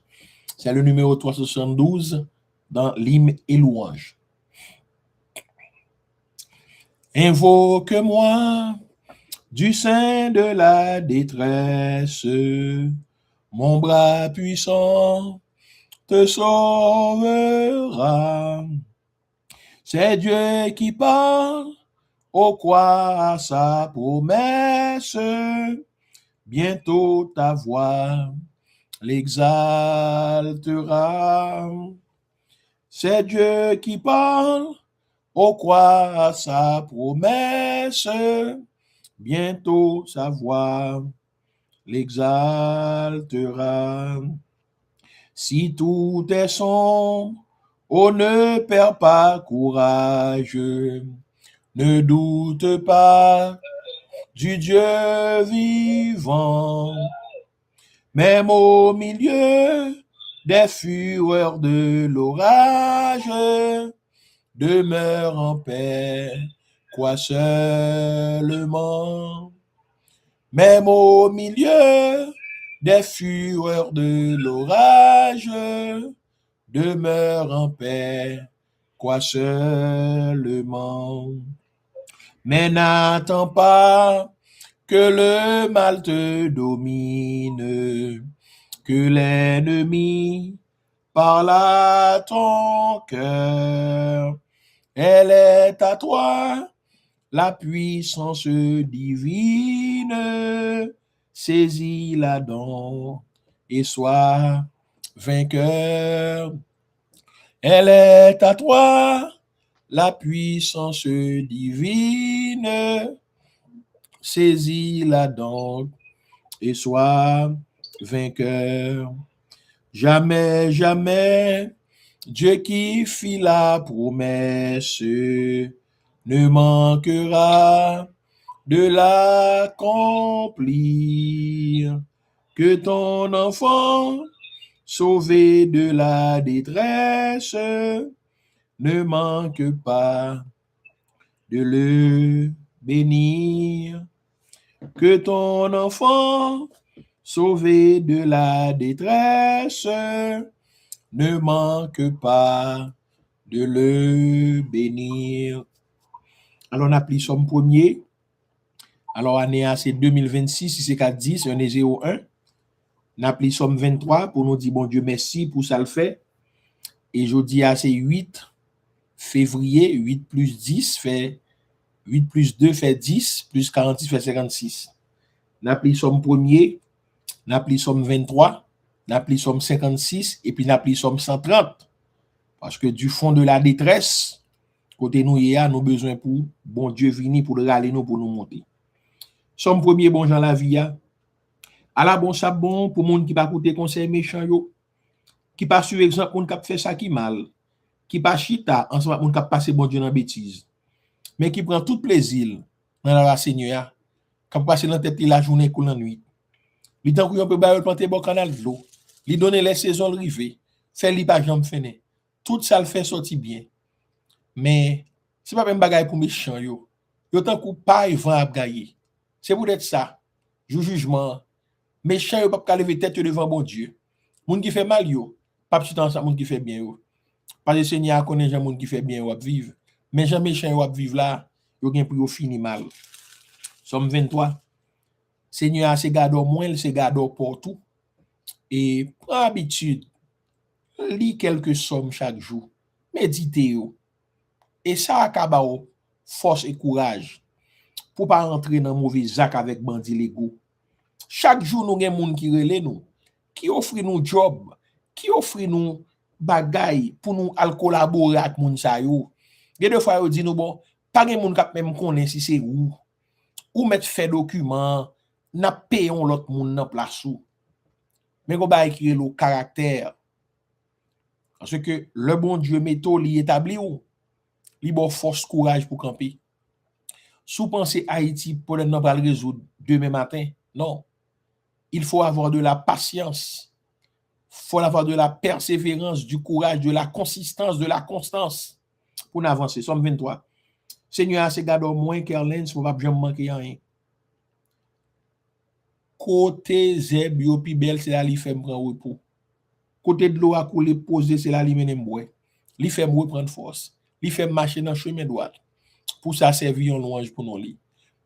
C'est le numéro 372 dans l'hymne et louange. Invoque-moi du sein de la détresse, mon bras puissant te sauvera. C'est Dieu qui parle, au quoi à sa promesse, bientôt ta voix l'exaltera. C'est Dieu qui parle, au quoi à sa promesse, bientôt sa voix l'exaltera. Si tout est sombre, oh ne perds pas courage, ne doute pas du Dieu vivant, même au milieu des fureurs de l'orage, demeure en paix, crois seulement. Même au milieu des fureurs de l'orage, demeure en paix, crois seulement. Mais n'attends pas que le mal te domine, que l'ennemi parle à ton cœur. Elle est à toi, la puissance divine, saisis-la donc et sois vainqueur. Elle est à toi, la puissance divine, saisis-la donc et sois vainqueur. Jamais, jamais, Dieu qui fit la promesse ne manquera de l'accomplir. Que ton enfant, sauvé de la détresse, ne manque pas de le bénir. Que ton enfant, sauvé de la détresse, ne manque pas de le bénir. Alors, on applique Somme 1er. Alors, année c'est 2026, si c'est 4-10, on est 0-1. On applique Somme 23 pour nous dire, bon Dieu, merci pour ça le fait. Et je dis, c'est 8 février, 8 plus 10 fait 8 plus 2 fait 10, plus 46 fait 56. On applique Somme 1er, on applique Somme 23, on applique Somme 56, et puis on applique Somme 130. Parce que du fond de la détresse, côté nous, il y a nous besoin pour bon Dieu venir pour le râler nous pour nous monter. Somme 1er, bon Jean la vie, à la bon ça bon pour monde qui pas écouter conseil méchant yo, qui pas suivre exemple monde qui fait ça qui mal, qui pas chita ensemble monde qui passer bon Dieu dans bêtise, mais qui prend tout plaisir dans la Seigneur, qui passer dans tête la journée coule la nuit. Li tant qu'on peut ba planter bon canal de l'eau, li donner les saisons river, faire li pas jambe fene. Tout ça le fait sortir bien. Mais c'est pas même bagaille pour méchant yo. Yo tant qu'on pas vent à gagner. C'est peut-être ça. Jugement. Méchant yo pas lever tête devant bon Dieu. Moun qui fait mal yo, pas petit ensemble moun qui fait bien yo. Parce que Seigneur connaît gens moun qui fait bien yo vivre. Mais gens méchant yo vivre là, yo gen pour yo fini mal. Somme 23. Seigneur se garde moins, se garde pour tout. Et prends habitude, lis quelques sommes chaque jour. Méditez yo. Et ça akaba ou force et courage pour pas rentrer dans mauvais acte avec bandit légaux. Chaque jour nous gen moun qui relè nous, qui offre nous job, qui offre nous bagay pour nous al collaborer avec moun sa yo. Gen de fois yo dit nous bon, pas gen moun k'ap même connaît si c'est ou mettre fait document, n'a payon l'autre moun nan place ou. Mais go ba écrire le caractère. Parce que le bon Dieu métaux li établi ou li bon force courage pour camper. Sous penser Haïti pour ne pas le résoudre demain matin. Non. Il faut avoir de la patience. Il faut avoir de la persévérance, du courage, de la consistance, de la constance pour avancer. Somme 23. Seigneur, c'est garde au moins qu'Erlens pour pas jamais manquer rien. Côté zeb yo pi belle, c'est là li fait me prendre repos. Côté de l'eau à couler posé, c'est là li mène m'boire. li fait reprendre force, li fait marcher dans chemin droit. Pour ça servir un louange pour nous li.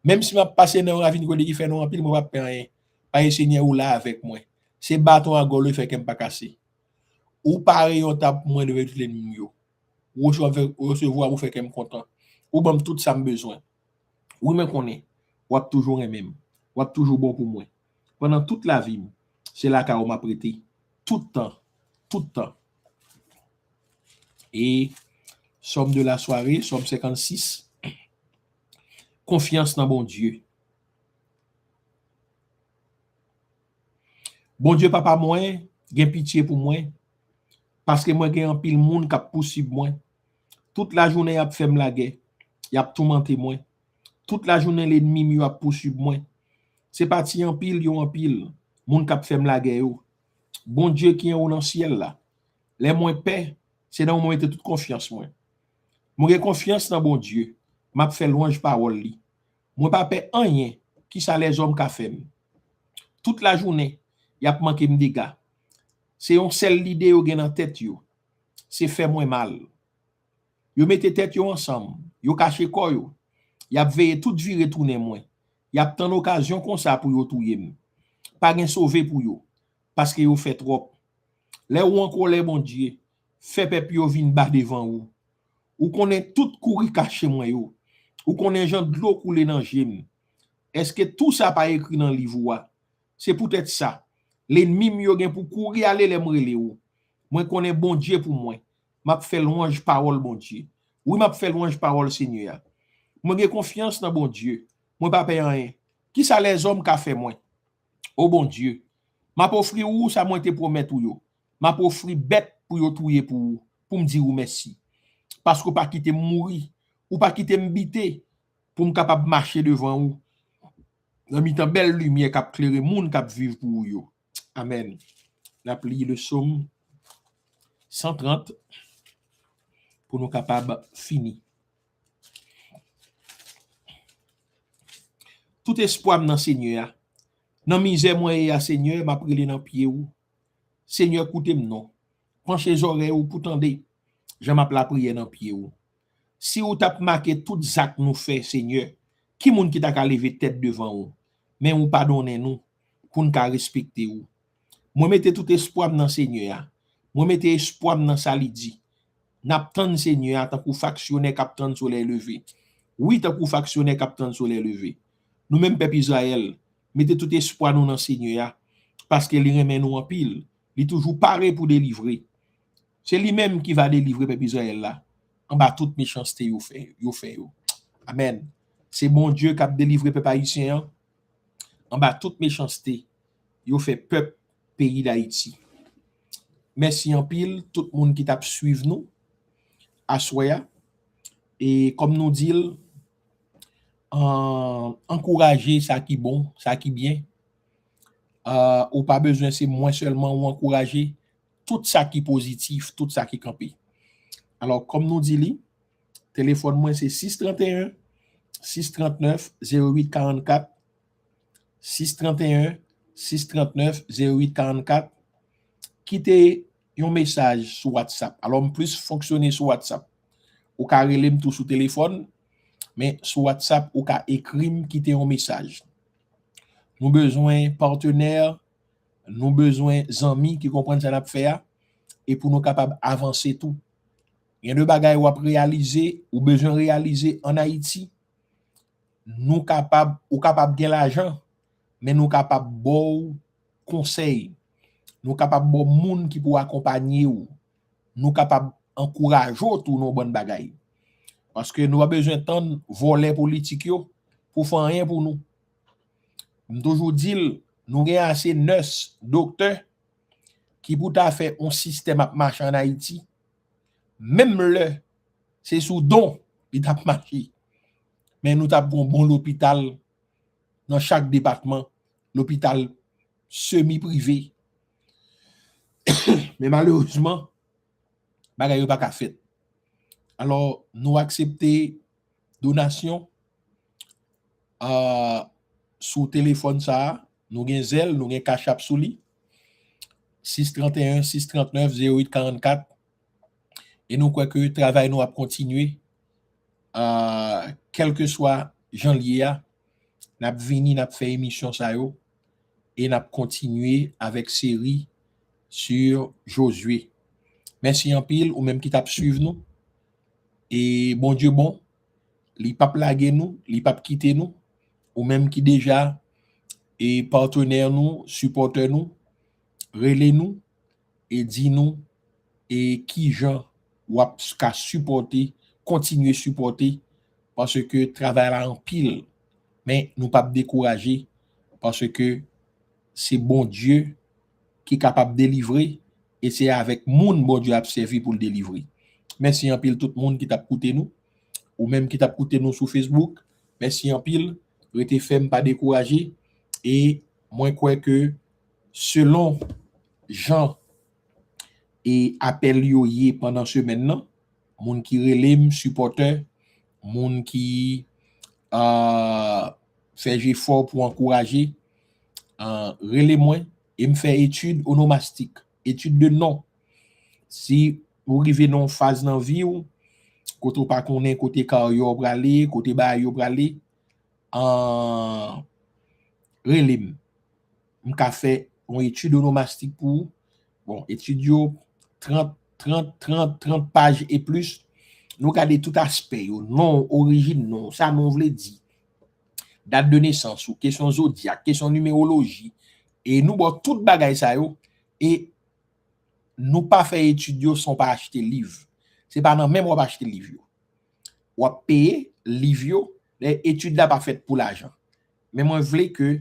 Même si m'a passé dans ravine ko qui fait non en pile, moi pas rien. Pas Seigneur ou là avec moi. C'est bâton à gauche fait qu'elle pas casser. Ou pareil on tape moins de tous les ennemis yo. Ou recevoir ou fait qu'elle content. Ou bon tout ça me besoin. Ou même connaît. Ou toujours même. Ou toujours bon pour moi. Pendant toute la vie, c'est là qu'on m'a prêté tout le temps. Tout le temps. Et somme de la soirée, somme 56. Confiance dans bon Dieu. Bon Dieu, papa, moi, gen pitié pour moi. Parce que moi, j'ai un pile monde qui a possible moi. Toute la journée, il a fait la guerre. Il a tourmenté moi. Toute la journée, l'ennemi m'a poursuivi moi. C'est parti en pile, yo en pile. Monde qui a fait la guerre. Bon Dieu qui est dans le ciel là. Les moins paix, c'est dans où moi toute confiance moi. Moi j'ai confiance dans bon Dieu. M'a fait louange parole li. Moi pas paix rien qui ça les hommes qu'a fait. Toute la journée, y a manqué me dégâts. C'est une seule idée yo gen dans tête yo. C'est fait moins mal. Yo mette tête yo ensemble, yo caché corps yo. Y a veillé toute vie retourner moi. Y a tant d'occasion comme ça pour yo touyer. Pas gen sauver pour yo parce que yo fait trop. Les ou encore les bon Dieu, fait peuple yo vinn bas devant ou. Ou connaît tout courir caché moi yo. Ou connaît gens de l'eau couler dans gem. Est-ce que tout ça pas écrit dans livre? C'est peut-être ça. L'ennemi yo gen pour courir aller les mrele ou. Moi connais bon Dieu pour moi. M'a fait louange parole bon Dieu. Oui, m'a fait louange parole Seigneur. Moi j'ai confiance dans bon Dieu. Moi pas payer rien. Qui ça les hommes qu'a fait moi? Oh bon Dieu. M'a offri ou ça moi te promettre ou yo. M'a offri bête pour yo touyer pour me dire ou merci. Parce que pas quitter mourir ou pas quitter m'biter pour me capable marcher devant ou. Dans mi temps belle lumière cap clairer monde cap vivre pour yo. Amen. La pli le psaume 130 pour nous capables fini. Tout espoir dans Seigneur. Dans misère moi et Seigneur m'a prié dans pied ou. Seigneur écoutez-moi non. Penchez les oreilles ou pour tendre. Je m'a la prière dans pied ou. Si ou t'a marqué tout ça que nous fait Seigneur, qui moun qui t'a ka lever tête devant ou, mais ou pardonnez nous pour nous respecter ou. Moi mettez tout espoir dans Seigneur. Moi mettez espoir dans ça li dit. N'attend Seigneur tant que factionnaire capitaine soleil levé. Oui tant que factionnaire capitaine soleil levé. Nous même peuple Israël, mettez tout espoir nous dans Seigneur parce que il remet nous en pile. Il toujours paré pour délivrer. C'est lui-même qui va délivrer peuple Israël là. En bas toute méchanceté yo fait. Amen. C'est bon Dieu qui a délivré peuple haïtien. En bas toute méchanceté yo fait peuple pays d'Haïti. Merci en pile tout le monde qui t'a suivre nous à soya et comme nous dit encourager ça qui bon, ça qui bien. Ou pas besoin c'est moins seulement ou encourager tout ça qui positif, tout ça qui campé. Alors comme nous dit li, téléphone moi c'est 631 639 0844 631 639 0844. Quittez un message sur WhatsApp. Alors plus fonctionner sur WhatsApp. Ou ka relem tout sur téléphone, mais sur WhatsApp ou ka écrire quitter un message. Nous besoin partenaires, nous besoin amis qui comprennent ça n'a faire et pour nous capable avancer tout. Il y a de bagages ou réaliser ou besoin réaliser en Haïti. Nous capable ou capable gagner l'argent, mais nous capable bon conseil. Nous capable bon monde qui pour accompagner ou. Nous capable encourager tout nos bonnes bagages. Parce que nous avons besoin de temps voler politique pour faire rien pour nous. Nous toujours dit nous avons assez nurse, docteur qui pour ta faire un système à marcher en Haïti. Même le c'est sous don il t'a marché. Mais nous avons un bon l'hôpital dans chaque département, l'hôpital semi-privé. Mais malheureusement, bagay pas ka fait. Alors, nous accepter donation sous téléphone ça, nous gen Zelle, nous gen Cash App sous li 631 639 0844 et nous croyons que le travail nous a continué, quel que soit Jean Lia, n'a venu, n'a fait émission ça yo, et n'a continué avec série sur Josué. Merci en pile, ou même qui t'a suivi nous, et bon Dieu bon, li pas plaguer nous, li pas quitter nous, ou même qui déjà est partenaire nous, supporter nous, relais nous, et dit nous, et qui gens ou a supporter, continuer supporter, parce que travail là en pile, mais nous pas décourager, parce que c'est bon Dieu qui est capable de délivrer, et c'est avec moun bon Dieu a servi pour le délivrer. Merci en pile tout le monde qui t'a écouté nous, ou même qui t'a écouté nous sur Facebook. Merci en pile, rete ferme, pas décourager, et moi crois que selon Jean et appel yo yé pendant semaine nan, moun qui relèm supporter, moun qui fait effort pour encourager, relèm moi et me fait étude onomastique, étude de nom. Si vous arrivez dans phase dans vie ou côté pas connaît côté car yo bralé, côté ba yo bralé, relèm m'ka fait une étude onomastique pour bon étude yo 30 pages et plus. Nous regardons tout aspect, nom, origine, non, ça nous voulait dire. Date de naissance, ou question zodiaque, question numérologie. Et nous bon tout bagay ça yo, et nous pas faire étude sans pas acheter livre. C'est pas non même on pas acheter livre. Ou payer livre, les études là pas faites pour l'argent. Mais moi voulais que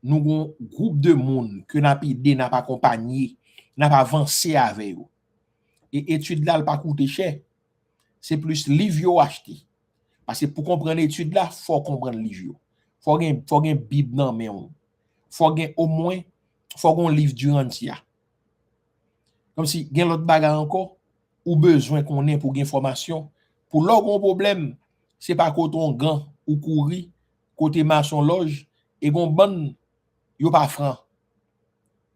nous un groupe de monde que n'a pas aidé, n'a pas accompagné, n'a pas avancé avec eux. Et étude là pas coûter cher. C'est plus livre acheter. Parce que pour comprendre l'étude là, faut comprendre livre. Faut gen Bible dans mais faut gen au moins faut qu'on livre du entier. Comme si gen l'autre bagarre encore ou besoin qu'on ait pour gen formation pour l'autre problème, c'est pas côté on gant ou courir côté maçon loge et gon bonne yo pas franc.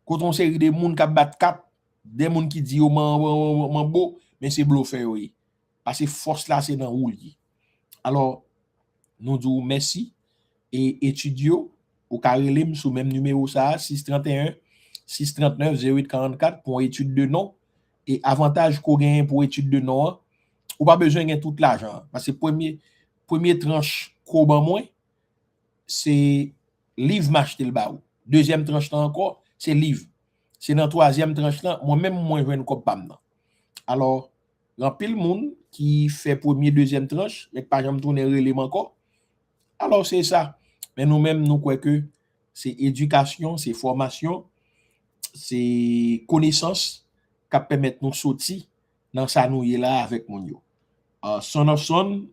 Quand on série de monde qui bat cap, des monde qui dit yo man beau mais c'est bluffé oui. Parce que force là c'est dans roule. Alors nous disons merci et étudio au carrelem sous même numéro ça 631 639 0844 pour étude de nom et avantage qu'on gagne pour étude de nom ou pas besoin de tout l'argent parce que premier tranche qu'on ban moins c'est livre m'acheter le ba. Deuxième tranche encore c'est livre. C'est dans troisième tranche là moi même moi joindre comme pam. Alors grand pile monde qui fait premier deuxième tranche mais pas jamais tourner relève encore. Alors c'est ça. Mais nous-mêmes nous croyons que c'est éducation, c'est formation, c'est connaissance qui permettre nous sortir dans ça nous est là avec mon yo. Son of son,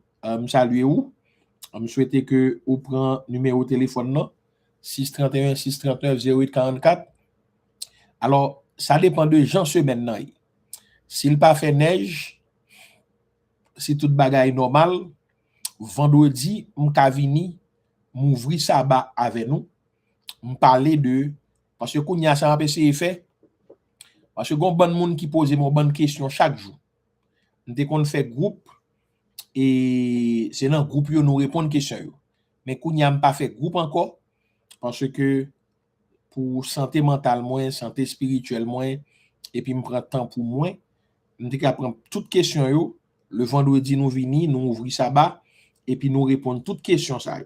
saluez vous. Je souhaite que vous prend numéro de téléphone là 631 639 0844. Alors ça dépend de Jean semaine là. S'il pas fait neige, c'est toute bagaille normal. Vendredi, m'ka vini m'ouvrir sabbat avec nous, m'parler de parce que kounya ça empêcher fait parce que gon bon monde qui pose mon bonne question chaque jour. Dès qu'on fait groupe et c'est dans groupe yo nous répondre question yo. Mais kounya m'pa fait groupe encore parce que pour santé mentale moins, santé spirituelle moins et puis me prend temps pour moi, m'te ka prendre toutes questions yo, le vendredi nous vini, nous ouvrir sabbat et puis nous répondre toutes questions ça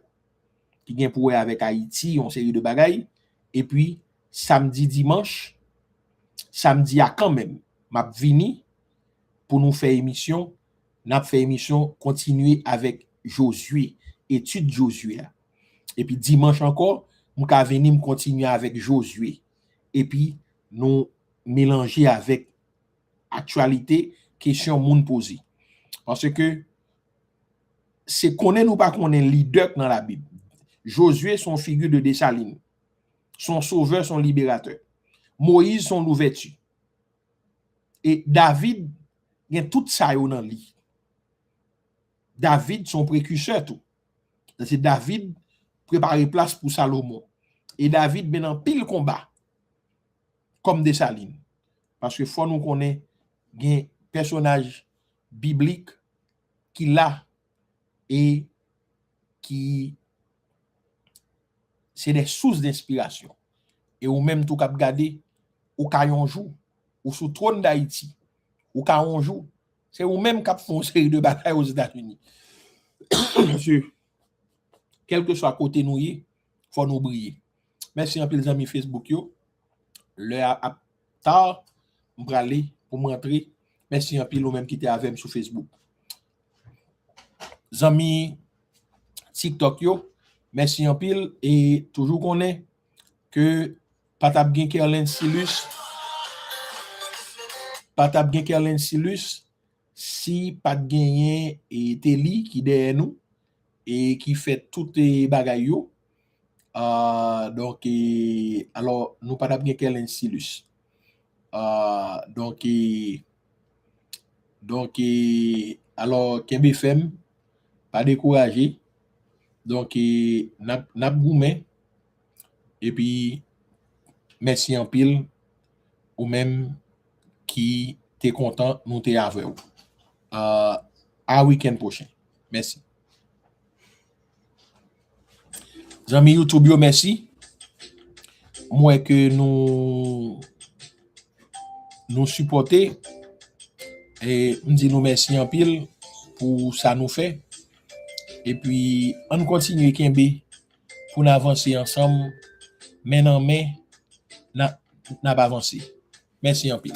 qui vient pour avec Haïti, on série de bagailles et puis samedi dimanche samedi à quand même m'a vini pour nous faire émission, n'a fait émission continuer avec Josué, étude Josué. Et puis dimanche encore, m'ka venir me continuer avec Josué et puis nous mélanger avec actualité, question moun posée. Parce que c'est connaît ou pas connaît leader dans la Bible. Josué son figure de Dessalines, son sauveur, son libérateur. Moïse son ouverture. Et David, il y a tout ça dans lui. David son précurseur tout. C'est David préparer place pour Salomon. Et David ben en pile combat comme Dessalines. Parce que faut nous connaît un personnage biblique qui là et qui c'est des sources d'inspiration. Et ou même tout cap garder ou ka yon jour ou sous trône d'Haïti ou ka yon jour c'est ou même cap font série de batailles aux États-Unis. Monsieur, quel que soit côté nous y, faut nous briller. Merci un peu les amis Facebook yo. Le a tard m'braler pour m'entrer. Merci un peu ou même qui était avec sur Facebook. Amis TikTok yo, merci un pile et toujours qu'on est que patap gen Kerlen Silus si pat genyen et Teli qui derrière nous et qui fait toutes les bagailles yo. Donc alors nous patap gen Kerlen Silus. Donc alors Kembe FM pas décourager. Donc n'a goumé et puis merci en pile ou même qui t'es content nous t'es avec vous. À week-end prochain. Merci. Amis YouTube yo merci. Moi que nous supporter et me dit nous merci en pile pour ça nous fait. Et puis on continue Kembe pour nous avancer ensemble. Mais non mais n'a pas avancé. Merci en pile.